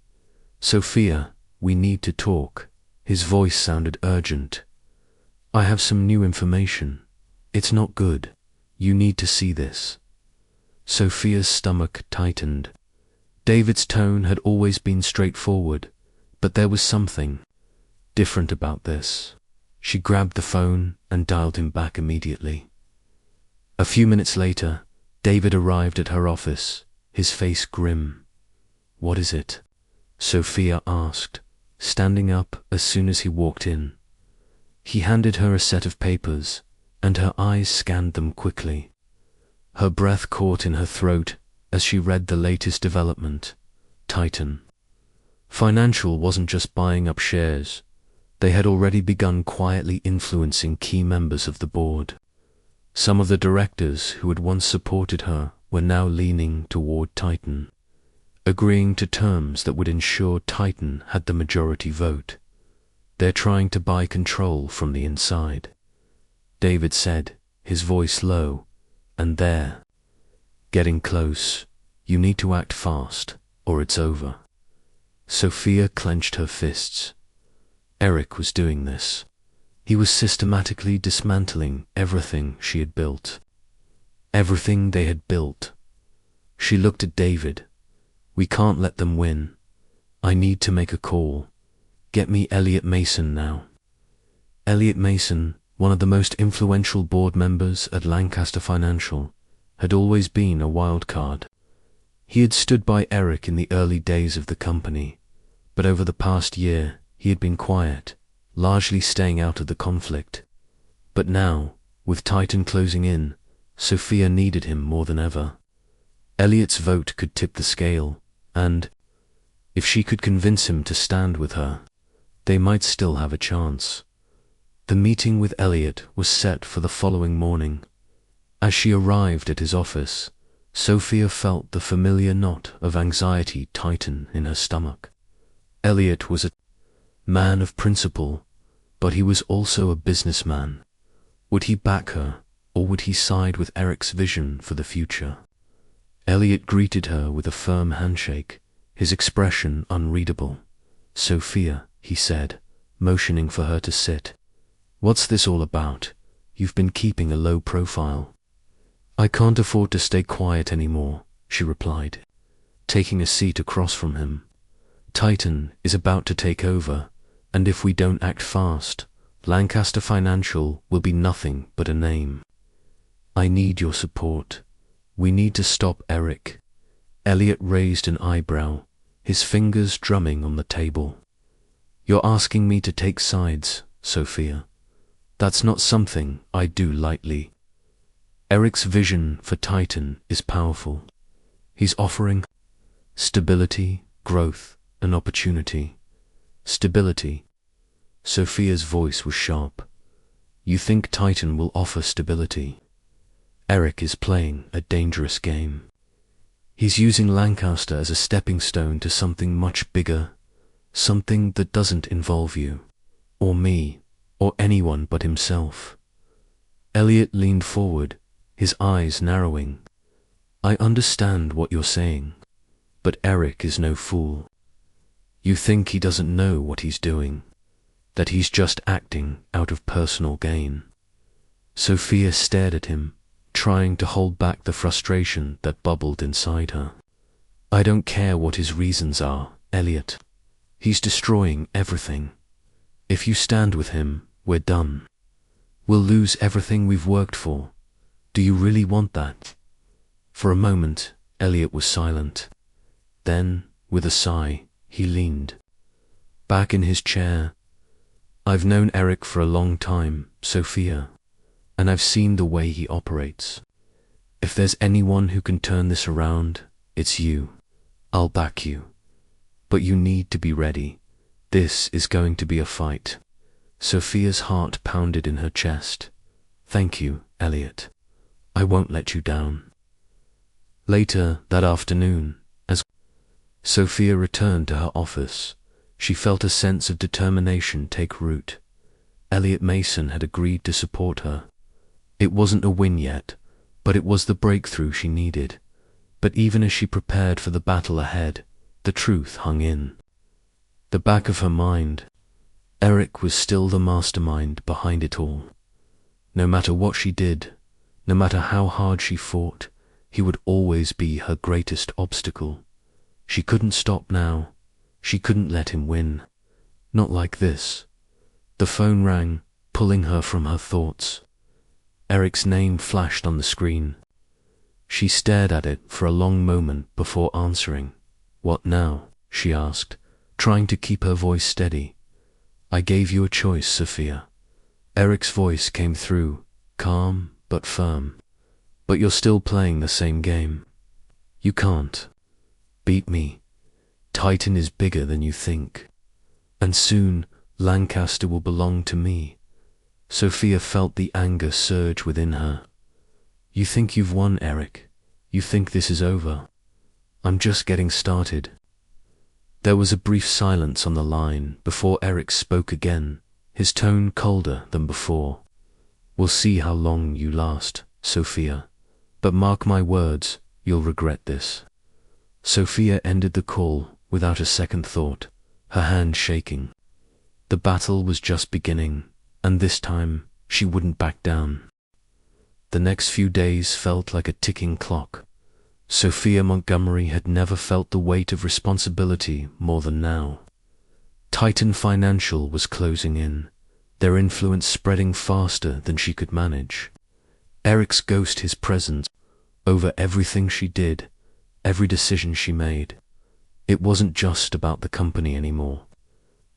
Speaker 1: "Sophia, we need to talk." His voice sounded urgent. "I have some new information. It's not good. You need to see this." Sophia's stomach tightened. David's tone had always been straightforward, but there was something different about this. She grabbed the phone and dialed him back immediately. A few minutes later, David arrived at her office, his face grim. "What is it?" Sophia asked, standing up as soon as he walked in. He handed her a set of papers, and her eyes scanned them quickly. Her breath caught in her throat as she read the latest development. Titan Financial wasn't just buying up shares. They had already begun quietly influencing key members of the board. Some of the directors who had once supported her were now leaning toward Titan, agreeing to terms that would ensure Titan had the majority vote. "They're trying to buy control from the inside," David said, his voice low, "and they're getting close. You need to act fast, or it's over." Sophia clenched her fists. Eric was doing this. He was systematically dismantling everything she had built. Everything they had built. She looked at David. "We can't let them win. I need to make a call. Get me Elliot Mason now." Elliot Mason, one of the most influential board members at Lancaster Financial, had always been a wild card. He had stood by Eric in the early days of the company, but over the past year he had been quiet, largely staying out of the conflict. But now, with Titan closing in, Sophia needed him more than ever. Elliot's vote could tip the scale, and if she could convince him to stand with her, they might still have a chance. The meeting with Elliot was set for the following morning. As she arrived at his office, Sophia felt the familiar knot of anxiety tighten in her stomach. Elliot was a man of principle, but he was also a businessman. Would he back her, or would he side with Eric's vision for the future? Elliot greeted her with a firm handshake, his expression unreadable. "Sophia," he said, motioning for her to sit. What's this all about? You've been keeping a low profile. I can't afford to stay quiet anymore, she replied, taking a seat across from him. Titan is about to take over, and if we don't act fast, Lancaster Financial will be nothing but a name. I need your support. We need to stop Eric. Elliot raised an eyebrow, his fingers drumming on the table. You're asking me to take sides, Sophia. That's not something I do lightly. Eric's vision for Titan is powerful. He's offering stability, growth, and opportunity. Stability. Sophia's voice was sharp. You think Titan will offer stability? Eric is playing a dangerous game. He's using Lancaster as a stepping stone to something much bigger, something that doesn't involve you, or me, or anyone but himself. Elliot leaned forward, his eyes narrowing. I understand what you're saying, but Eric is no fool. You think he doesn't know what he's doing, that he's just acting out of personal gain. Sophia stared at him, trying to hold back the frustration that bubbled inside her. I don't care what his reasons are, Elliot. He's destroying everything. If you stand with him, we're done. We'll lose everything we've worked for. Do you really want that? For a moment, Elliot was silent. Then, with a sigh, he leaned back in his chair. I've known Eric for a long time, Sophia, and I've seen the way he operates. If there's anyone who can turn this around, it's you. I'll back you. But you need to be ready. This is going to be a fight. Sophia's heart pounded in her chest. Thank you, Elliot. I won't let you down. Later that afternoon, as Sophia returned to her office, she felt a sense of determination take root. Elliot Mason had agreed to support her. It wasn't a win yet, but it was the breakthrough she needed. But even as she prepared for the battle ahead, the truth hung in the back of her mind. Eric was still the mastermind behind it all. No matter what she did, no matter how hard she fought, he would always be her greatest obstacle. She couldn't stop now. She couldn't let him win. Not like this. The phone rang, pulling her from her thoughts. Eric's name flashed on the screen. She stared at it for a long moment before answering. What now? She asked, trying to keep her voice steady. I gave you a choice, Sophia. Eric's voice came through, calm but firm. But you're still playing the same game. You can't beat me. Titan is bigger than you think. And soon, Lancaster will belong to me. Sophia felt the anger surge within her. You think you've won, Eric. You think this is over. I'm just getting started. There was a brief silence on the line before Eric spoke again, his tone colder than before. We'll see how long you last, Sophia. But mark my words, you'll regret this. Sophia ended the call without a second thought, her hand shaking. The battle was just beginning, and this time she wouldn't back down. The next few days felt like a ticking clock. Sophia Montgomery had never felt the weight of responsibility more than now. Titan Financial was closing in, their influence spreading faster than she could manage. Eric's ghost, his presence, over everything she did, every decision she made. It wasn't just about the company anymore.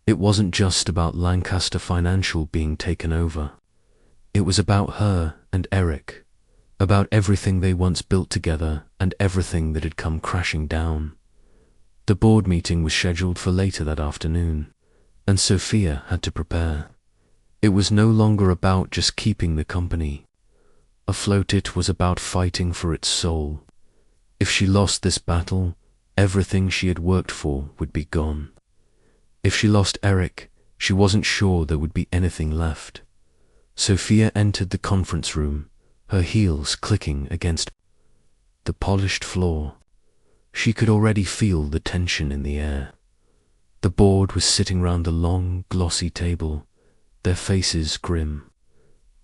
Speaker 1: It wasn't just about Lancaster Financial being taken over. It was about her and Eric, about everything they once built together and everything that had come crashing down. The board meeting was scheduled for later that afternoon, and Sophia had to prepare. It was no longer about just keeping the company afloat. It was about fighting for its soul. If she lost this battle, everything she had worked for would be gone. If she lost Eric, she wasn't sure there would be anything left. Sophia entered the conference room, her heels clicking against the polished floor. She could already feel the tension in the air. The board was sitting round a long, glossy table, their faces grim.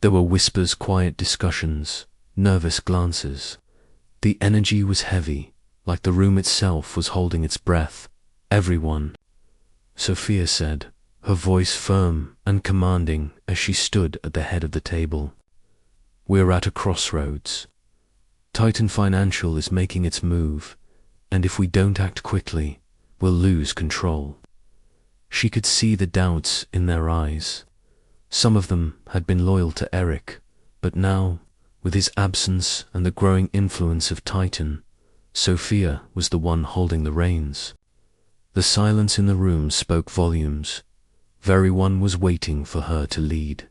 Speaker 1: There were whispers, quiet discussions, nervous glances. The energy was heavy, like the room itself was holding its breath. "Everyone," Sophia said, her voice firm and commanding as she stood at the head of the table. "We're at a crossroads. Titan Financial is making its move, and if we don't act quickly, we'll lose control." She could see the doubts in their eyes. Some of them had been loyal to Eric, but now, with his absence and the growing influence of Titan, Sophia was the one holding the reins. The silence in the room spoke volumes. Everyone was waiting for her to lead.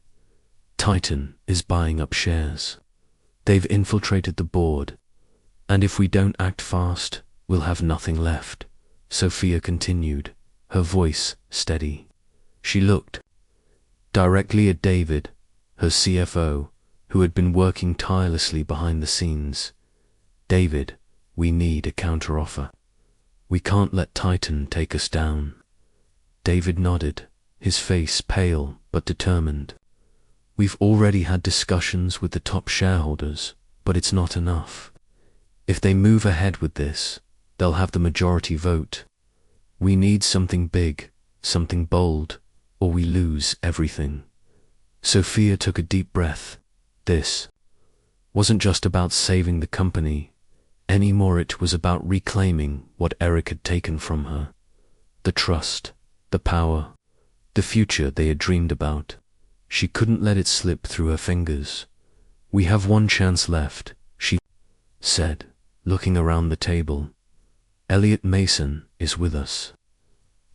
Speaker 1: Titan is buying up shares. They've infiltrated the board, and if we don't act fast, we'll have nothing left, Sophia continued, her voice steady. She looked directly at David, her CFO, who had been working tirelessly behind the scenes. "David, we need a counteroffer. We can't let Titan take us down." David nodded, his face pale but determined. "We've already had discussions with the top shareholders, but it's not enough. If they move ahead with this, they'll have the majority vote. We need something big, something bold, or we lose everything." Sophia took a deep breath. This wasn't just about saving the company anymore, it was about reclaiming what Eric had taken from her. The trust, the power, the future they had dreamed about. She couldn't let it slip through her fingers. "We have one chance left," she said, looking around the table. "Elliot Mason is with us.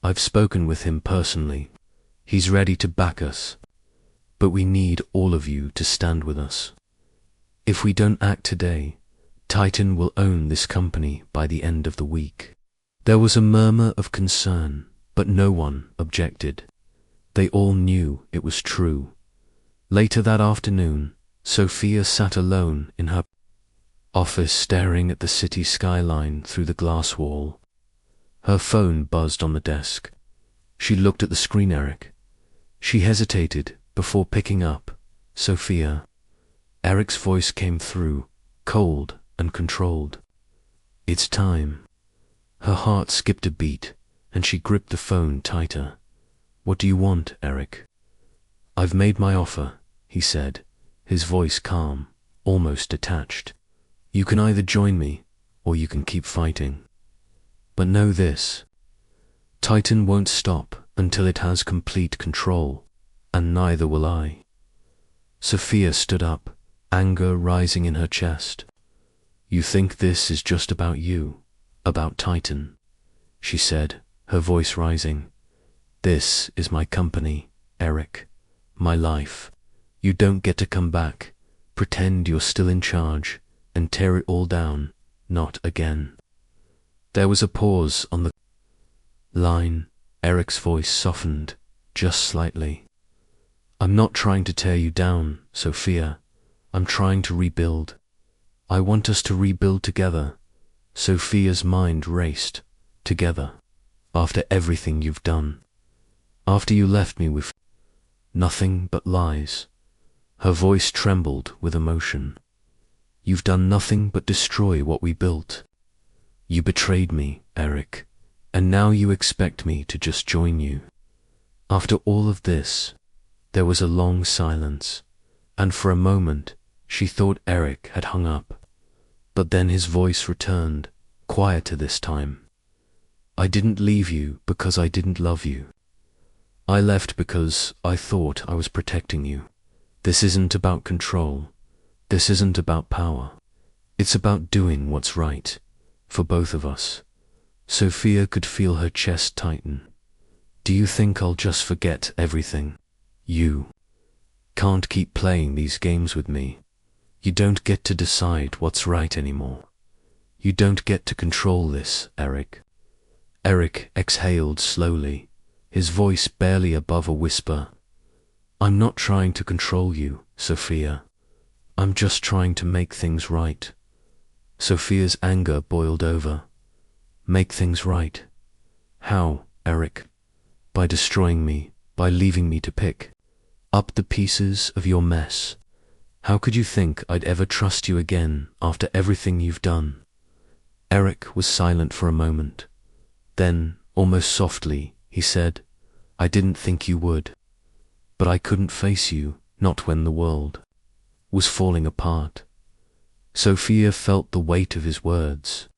Speaker 1: I've spoken with him personally. He's ready to back us. But we need all of you to stand with us. If we don't act today, Titan will own this company by the end of the week." There was a murmur of concern, but no one objected. They all knew it was true. Later that afternoon, Sophia sat alone in her office staring at the city skyline through the glass wall. Her phone buzzed on the desk. She looked at the screen. Eric. She hesitated before picking up. "Sophia." Eric's voice came through, cold and controlled. "It's time." Her heart skipped a beat, and she gripped the phone tighter. "What do you want, Eric?" "I've made my offer," he said, his voice calm, almost detached. "You can either join me, or you can keep fighting. But know this, Titan won't stop until it has complete control, and neither will I." Sophia stood up, anger rising in her chest. "You think this is just about you, about Titan?" she said, her voice rising. "This is my company, Eric, my life. You don't get to come back, pretend you're still in charge, and tear it all down, not again." There was a pause on the line. Eric's voice softened, just slightly. "I'm not trying to tear you down, Sophia. I'm trying to rebuild. I want us to rebuild together." Sophia's mind raced. "Together. After everything you've done. After you left me with nothing but lies." Her voice trembled with emotion. "You've done nothing but destroy what we built. You betrayed me, Eric, and now you expect me to just join you." After all of this, there was a long silence, and for a moment she thought Eric had hung up. But then his voice returned, quieter this time. "I didn't leave you because I didn't love you. I left because I thought I was protecting you. This isn't about control. This isn't about power. It's about doing what's right, for both of us." Sophia could feel her chest tighten. "Do you think I'll just forget everything? You can't keep playing these games with me. You don't get to decide what's right anymore. You don't get to control this, Eric." Eric exhaled slowly, his voice barely above a whisper. "I'm not trying to control you, Sophia. I'm just trying to make things right." Sophia's anger boiled over. "Make things right? How, Eric? By destroying me, by leaving me to pick?" up the pieces of your mess. How could you think I'd ever trust you again after everything you've done?" Eric was silent for a moment. Then, almost softly, he said, "I didn't think you would. But I couldn't face you, not when the world was falling apart." Sophia felt the weight of his words.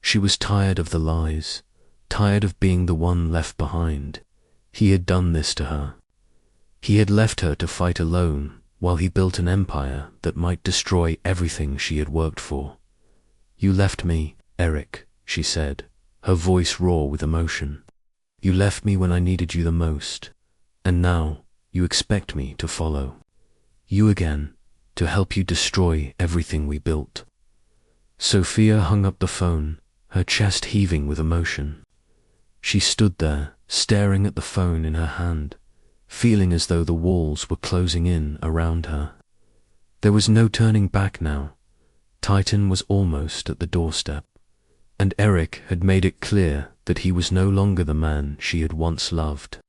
Speaker 1: She was tired of the lies, tired of being the one left behind. He had done this to her. He had left her to fight alone while he built an empire that might destroy everything she had worked for. "You left me, Eric," she said, her voice raw with emotion. "You left me when I needed you the most, and now you expect me to follow you again, to help you destroy everything we built." Sophia hung up the phone, her chest heaving with emotion. She stood there, staring at the phone in her hand, feeling as though the walls were closing in around her. There was no turning back now. Titan was almost at the doorstep, and Eric had made it clear that he was no longer the man she had once loved.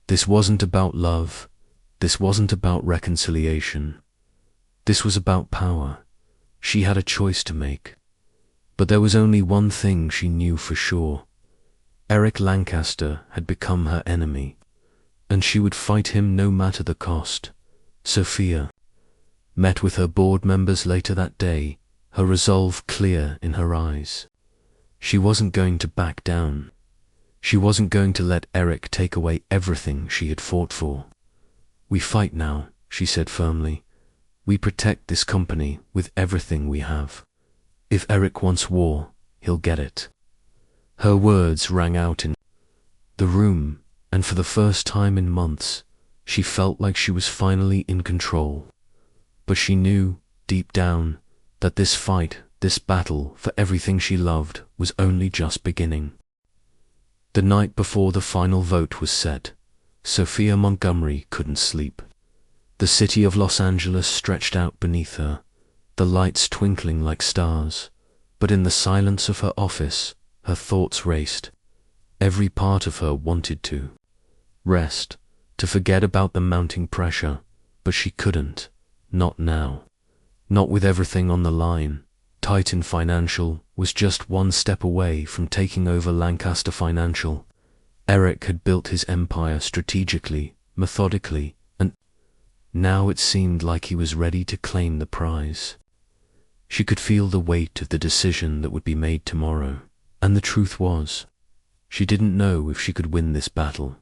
Speaker 1: This wasn't about love. This wasn't about reconciliation. This was about power. She had a choice to make. But there was only one thing she knew for sure. Eric Lancaster had become her enemy, and she would fight him no matter the cost. Sophia met with her board members later that day, her resolve clear in her eyes. She wasn't going to back down. She wasn't going to let Eric take away everything she had fought for. "We fight now," she said firmly. "We protect this company with everything we have. If Eric wants war, he'll get it." Her words rang out in the room, and for the first time in months, she felt like she was finally in control. But she knew, deep down, that this fight, this battle for everything she loved, was only just beginning. The night before the final vote was set, Sophia Montgomery couldn't sleep. The city of Los Angeles stretched out beneath her, the lights twinkling like stars, but in the silence of her office, her thoughts raced. Every part of her wanted to rest, to forget about the mounting pressure, but she couldn't, not now. Not with everything on the line. Titan Financial was just one step away from taking over Lancaster Financial. Eric had built his empire strategically, methodically, and now it seemed like he was ready to claim the prize. She could feel the weight of the decision that would be made tomorrow, and the truth was, she didn't know if she could win this battle,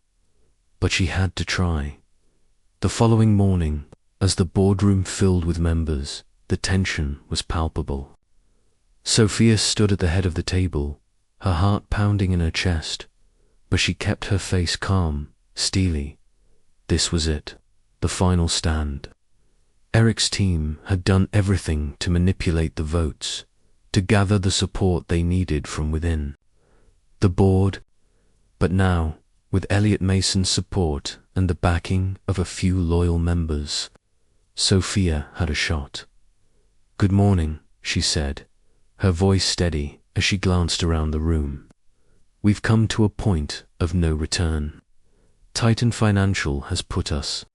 Speaker 1: but she had to try. The following morning, as the boardroom filled with members, the tension was palpable. Sophia stood at the head of the table, her heart pounding in her chest, but she kept her face calm, steely. This was it, the final stand. Eric's team had done everything to manipulate the votes, to gather the support they needed from within the board, but now, with Elliot Mason's support and the backing of a few loyal members, Sophia had a shot. "Good morning," she said, her voice steady as she glanced around the room. "We've come to a point of no return. Titan Financial has put us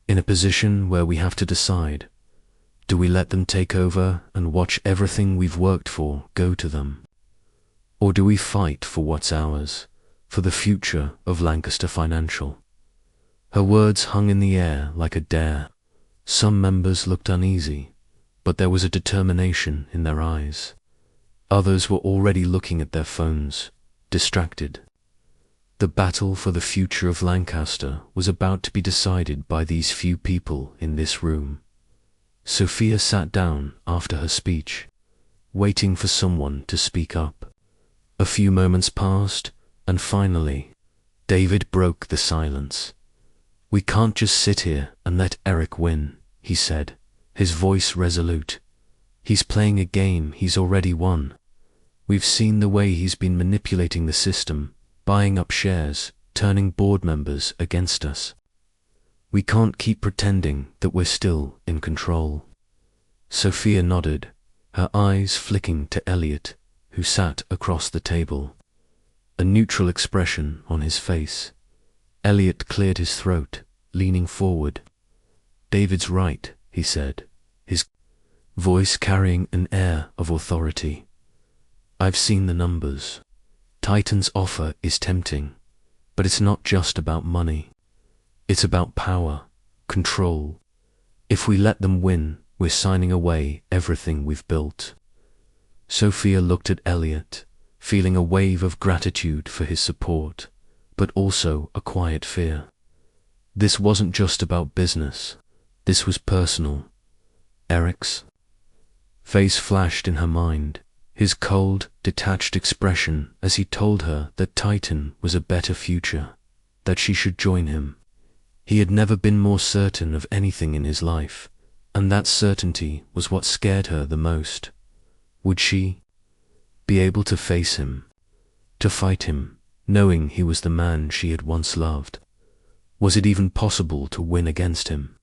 Speaker 1: in a position where we have to decide, do we let them take over and watch everything we've worked for go to them? Or do we fight for what's ours, for the future of Lancaster Financial?" Her words hung in the air like a dare. Some members looked uneasy, but there was a determination in their eyes. Others were already looking at their phones, distracted. The battle for the future of Lancaster was about to be decided by these few people in this room. Sophia sat down after her speech, waiting for someone to speak up. A few moments passed, and finally, David broke the silence. "We can't just sit here and let Eric win," he said, his voice resolute. "He's playing a game he's already won. We've seen the way he's been manipulating the system, buying up shares, turning board members against us. We can't keep pretending that we're still in control." Sophia nodded, her eyes flicking to Elliot, who sat across the table, a neutral expression on his face. Elliot cleared his throat, leaning forward. "David's right," he said, his voice carrying an air of authority. "I've seen the numbers. Titan's offer is tempting, but it's not just about money. It's about power, control. If we let them win, we're signing away everything we've built." Sophia looked at Elliot, feeling a wave of gratitude for his support, but also a quiet fear. This wasn't just about business. This was personal. Eric's face flashed in her mind, his cold, detached expression as he told her that Titan was a better future, that she should join him. He had never been more certain of anything in his life, and that certainty was what scared her the most. Would she be able to face him, to fight him, knowing he was the man she had once loved? Was it even possible to win against him?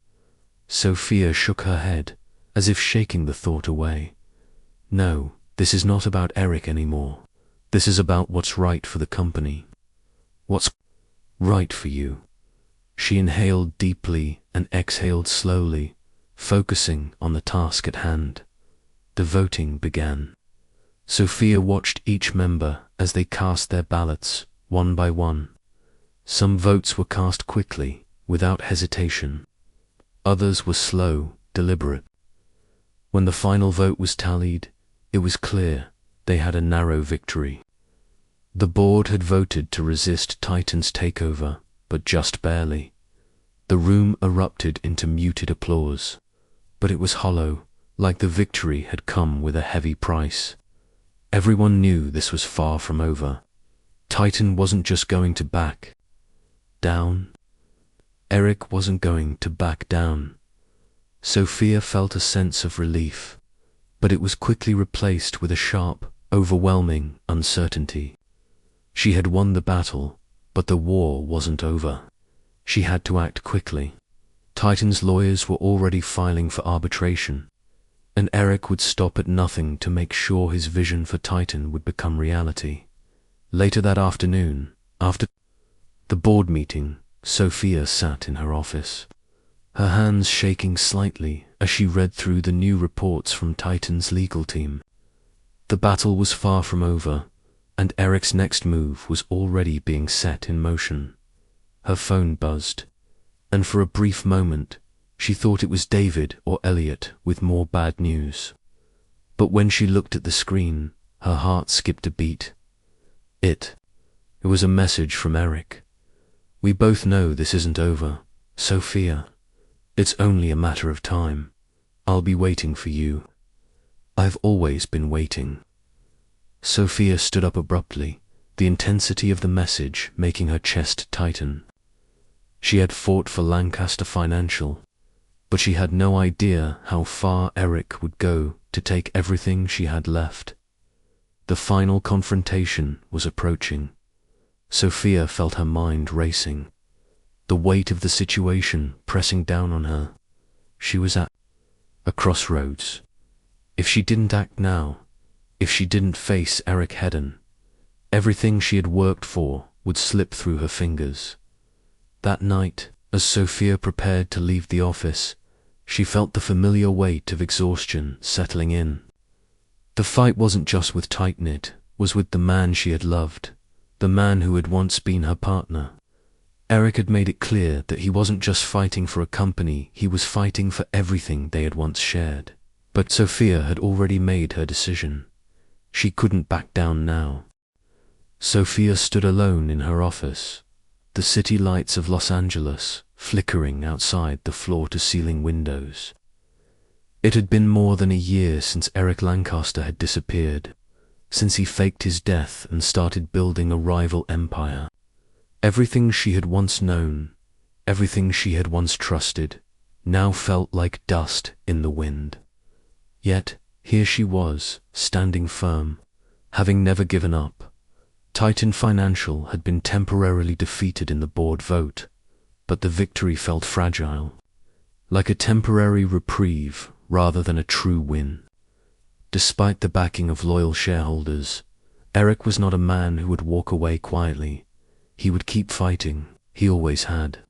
Speaker 1: Sophia shook her head, as if shaking the thought away. "No, this is not about Eric anymore. This is about what's right for the company. What's right for you." She inhaled deeply and exhaled slowly, focusing on the task at hand. The voting began. Sophia watched each member as they cast their ballots, one by one. Some votes were cast quickly, without hesitation. Others were slow, deliberate. When the final vote was tallied, it was clear they had a narrow victory. The board had voted to resist Titan's takeover, but just barely. The room erupted into muted applause, but it was hollow, like the victory had come with a heavy price. Everyone knew this was far from over. Titan wasn't just going to back down. Eric wasn't going to back down. Sophia felt a sense of relief, but it was quickly replaced with a sharp, overwhelming uncertainty. She had won the battle, but the war wasn't over. She had to act quickly. Titan's lawyers were already filing for arbitration, and Eric would stop at nothing to make sure his vision for Titan would become reality. Later that afternoon, after the board meeting, Sophia sat in her office, her hands shaking slightly as she read through the new reports from Titan's legal team. The battle was far from over, and Eric's next move was already being set in motion. Her phone buzzed, and for a brief moment, she thought it was David or Elliot with more bad news. But when she looked at the screen, her heart skipped a beat. It was a message from Eric. "We both know this isn't over, Sophia. It's only a matter of time. I'll be waiting for you. I've always been waiting." Sophia stood up abruptly, the intensity of the message making her chest tighten. She had fought for Lancaster Financial, but she had no idea how far Eric would go to take everything she had left. The final confrontation was approaching. Sophia felt her mind racing, the weight of the situation pressing down on her. She was at a crossroads. If she didn't act now, if she didn't face Eric head-on, everything she had worked for would slip through her fingers. That night, as Sophia prepared to leave the office, she felt the familiar weight of exhaustion settling in. The fight wasn't just with Titan, it was with the man she had loved, the man who had once been her partner. Eric had made it clear that he wasn't just fighting for a company, he was fighting for everything they had once shared. But Sophia had already made her decision. She couldn't back down now. Sophia stood alone in her office, the city lights of Los Angeles flickering outside the floor-to-ceiling windows. It had been more than a year since Eric Lancaster had disappeared, since he faked his death and started building a rival empire. Everything she had once known, everything she had once trusted, now felt like dust in the wind. Yet, here she was, standing firm, having never given up. Titan Financial had been temporarily defeated in the board vote, but the victory felt fragile, like a temporary reprieve rather than a true win. Despite the backing of loyal shareholders, Eric was not a man who would walk away quietly. He would keep fighting. He always had.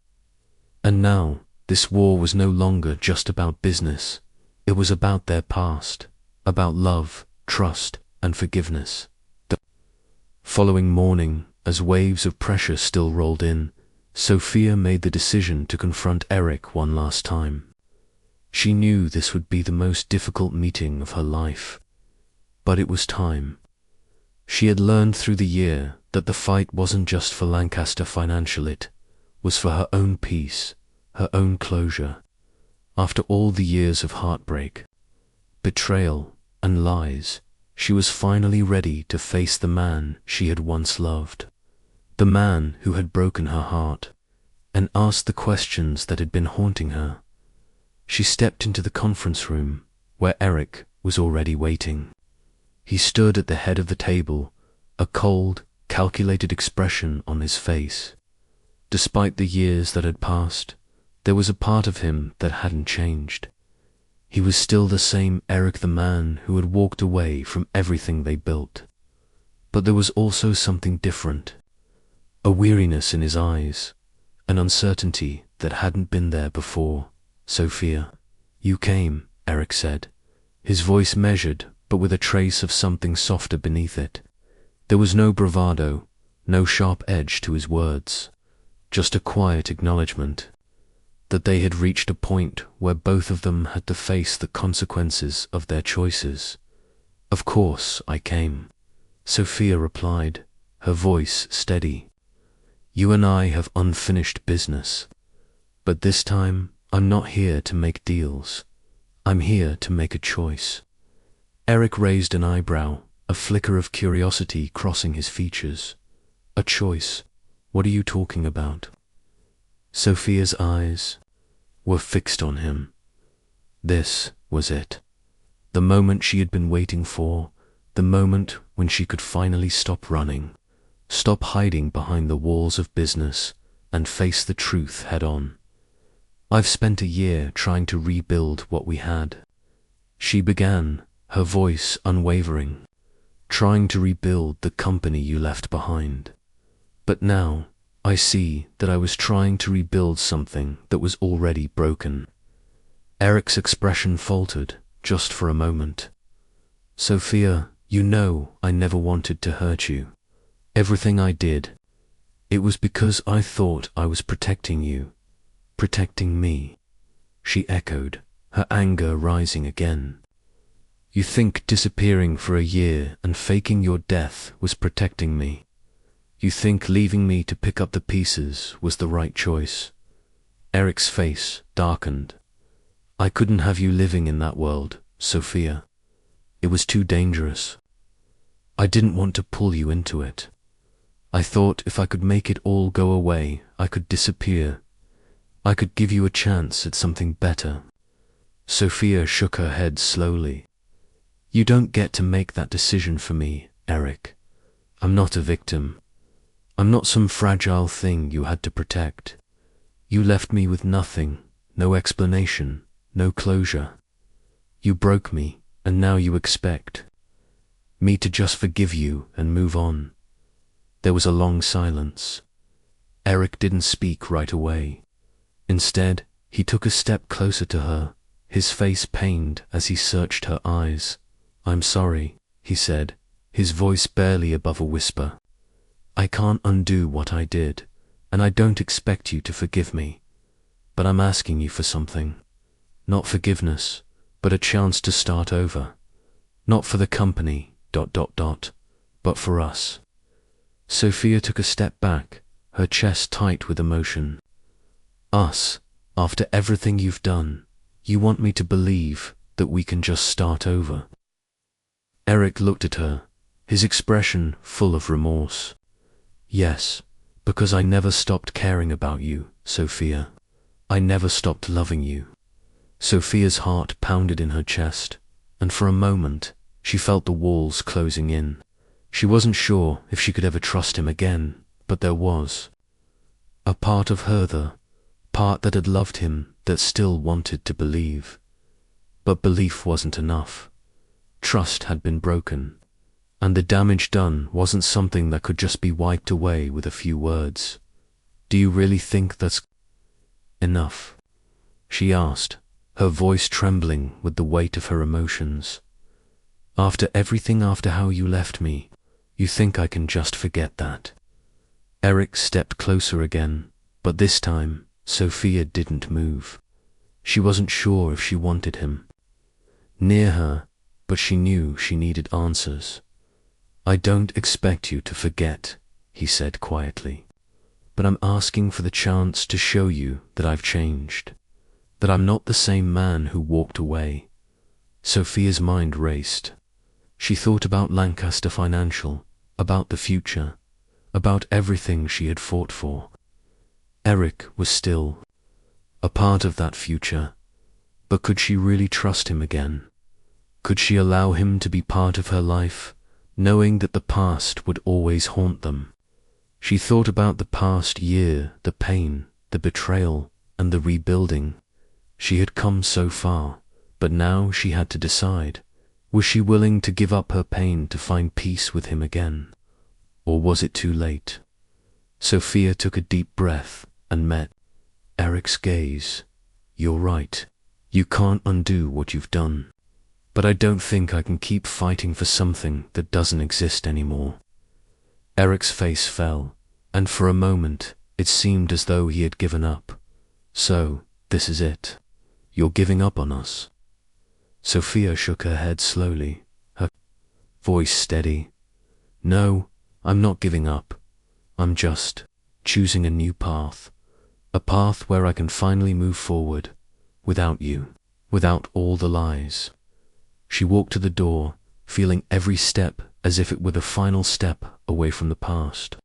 Speaker 1: And now, this war was no longer just about business. It was about their past, about love, trust, and forgiveness. The following morning, as waves of pressure still rolled in, Sophia made the decision to confront Eric one last time. She knew this would be the most difficult meeting of her life, but it was time. She had learned through the year that the fight wasn't just for Lancaster Financial, it was for her own peace, her own closure. After all the years of heartbreak, betrayal, and lies, she was finally ready to face the man she had once loved, the man who had broken her heart, and ask the questions that had been haunting her. She stepped into the conference room, where Eric was already waiting. He stood at the head of the table, a cold, calculated expression on his face. Despite the years that had passed, there was a part of him that hadn't changed. He was still the same Eric, the man who had walked away from everything they built. But there was also something different, a weariness in his eyes, an uncertainty that hadn't been there before. "Sophia, you came," Eric said, his voice measured but with a trace of something softer beneath it. There was no bravado, no sharp edge to his words, just a quiet acknowledgement that they had reached a point where both of them had to face the consequences of their choices. "Of course I came," Sophia replied, her voice steady. "You and I have unfinished business, but this time I'm not here to make deals. I'm here to make a choice." Eric raised an eyebrow, a flicker of curiosity crossing his features. "A choice? What are you talking about?" Sophia's eyes were fixed on him. This was it. The moment she had been waiting for, the moment when she could finally stop running, stop hiding behind the walls of business, and face the truth head on. "I've spent a year trying to rebuild what we had," she began, her voice unwavering, "trying to rebuild the company you left behind. But now I see that I was trying to rebuild something that was already broken." Eric's expression faltered, just for a moment. "Sophia, you know I never wanted to hurt you. Everything I did, it was because I thought I was protecting you, protecting me," she echoed, her anger rising again. "You think disappearing for a year and faking your death was protecting me? You think leaving me to pick up the pieces was the right choice?" Eric's face darkened. "I couldn't have you living in that world, Sophia. It was too dangerous. I didn't want to pull you into it. I thought if I could make it all go away, I could disappear. I could give you a chance at something better." Sophia shook her head slowly. "You don't get to make that decision for me, Eric. I'm not a victim. I'm not some fragile thing you had to protect. You left me with nothing, no explanation, no closure. You broke me, and now you expect me to just forgive you and move on." There was a long silence. Eric didn't speak right away. Instead, he took a step closer to her, his face pained as he searched her eyes. "I'm sorry," he said, his voice barely above a whisper. "I can't undo what I did, and I don't expect you to forgive me. But I'm asking you for something. Not forgiveness, but a chance to start over. Not for the company, but for us." Sophia took a step back, her chest tight with emotion. "Us, after everything you've done, you want me to believe that we can just start over?" Eric looked at her, his expression full of remorse. "Yes, because I never stopped caring about you, Sophia. I never stopped loving you." Sophia's heart pounded in her chest, and for a moment she felt the walls closing in. She wasn't sure if she could ever trust him again, but there was a part of her, the part that had loved him, that still wanted to believe. But belief wasn't enough. Trust had been broken, and the damage done wasn't something that could just be wiped away with a few words. "Do you really think that's..." enough?" she asked, her voice trembling with the weight of her emotions. "After everything, after how you left me, you think I can just forget that?" Eric stepped closer again, but this time Sophia didn't move. She wasn't sure if she wanted him near her, but she knew she needed answers. "I don't expect you to forget," he said quietly, "but I'm asking for the chance to show you that I've changed, that I'm not the same man who walked away." Sophia's mind raced. She thought about Lancaster Financial, about the future, about everything she had fought for. Eric was still a part of that future, but could she really trust him again? Could she allow him to be part of her life, knowing that the past would always haunt them? She thought about the past year, the pain, the betrayal, and the rebuilding. She had come so far, but now she had to decide. Was she willing to give up her pain to find peace with him again? Or was it too late? Sophia took a deep breath and met Eric's gaze. "You're right. You can't undo what you've done. But I don't think I can keep fighting for something that doesn't exist anymore." Eric's face fell, and for a moment it seemed as though he had given up. "So, this is it. You're giving up on us?" Sophia shook her head slowly, her voice steady. "No, I'm not giving up. I'm just choosing a new path. A path where I can finally move forward, without you, without all the lies." She walked to the door, feeling every step as if it were the final step away from the past.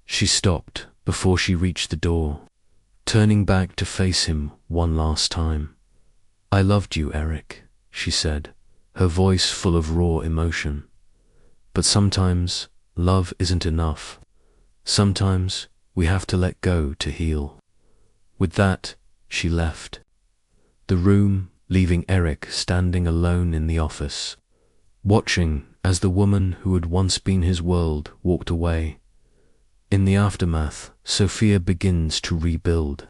Speaker 1: She stopped before she reached the door, turning back to face him one last time. "I loved you, Eric," she said, her voice full of raw emotion. "But sometimes love isn't enough. Sometimes we have to let go to heal." With that, she left the room, leaving Eric standing alone in the office, watching as the woman who had once been his world walked away. In the aftermath, Sophia begins to rebuild.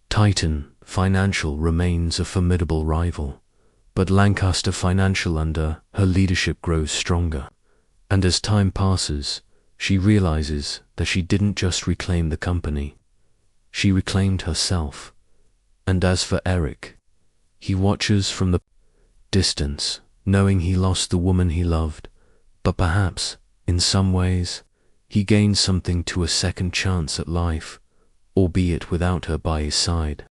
Speaker 1: Titan Financial remains a formidable rival, but Lancaster Financial under her leadership grows stronger. And as time passes, she realizes that she didn't just reclaim the company, she reclaimed herself. And as for Eric, he watches from the distance, knowing he lost the woman he loved, but perhaps, in some ways, he gained something to a second chance at life, albeit without her by his side.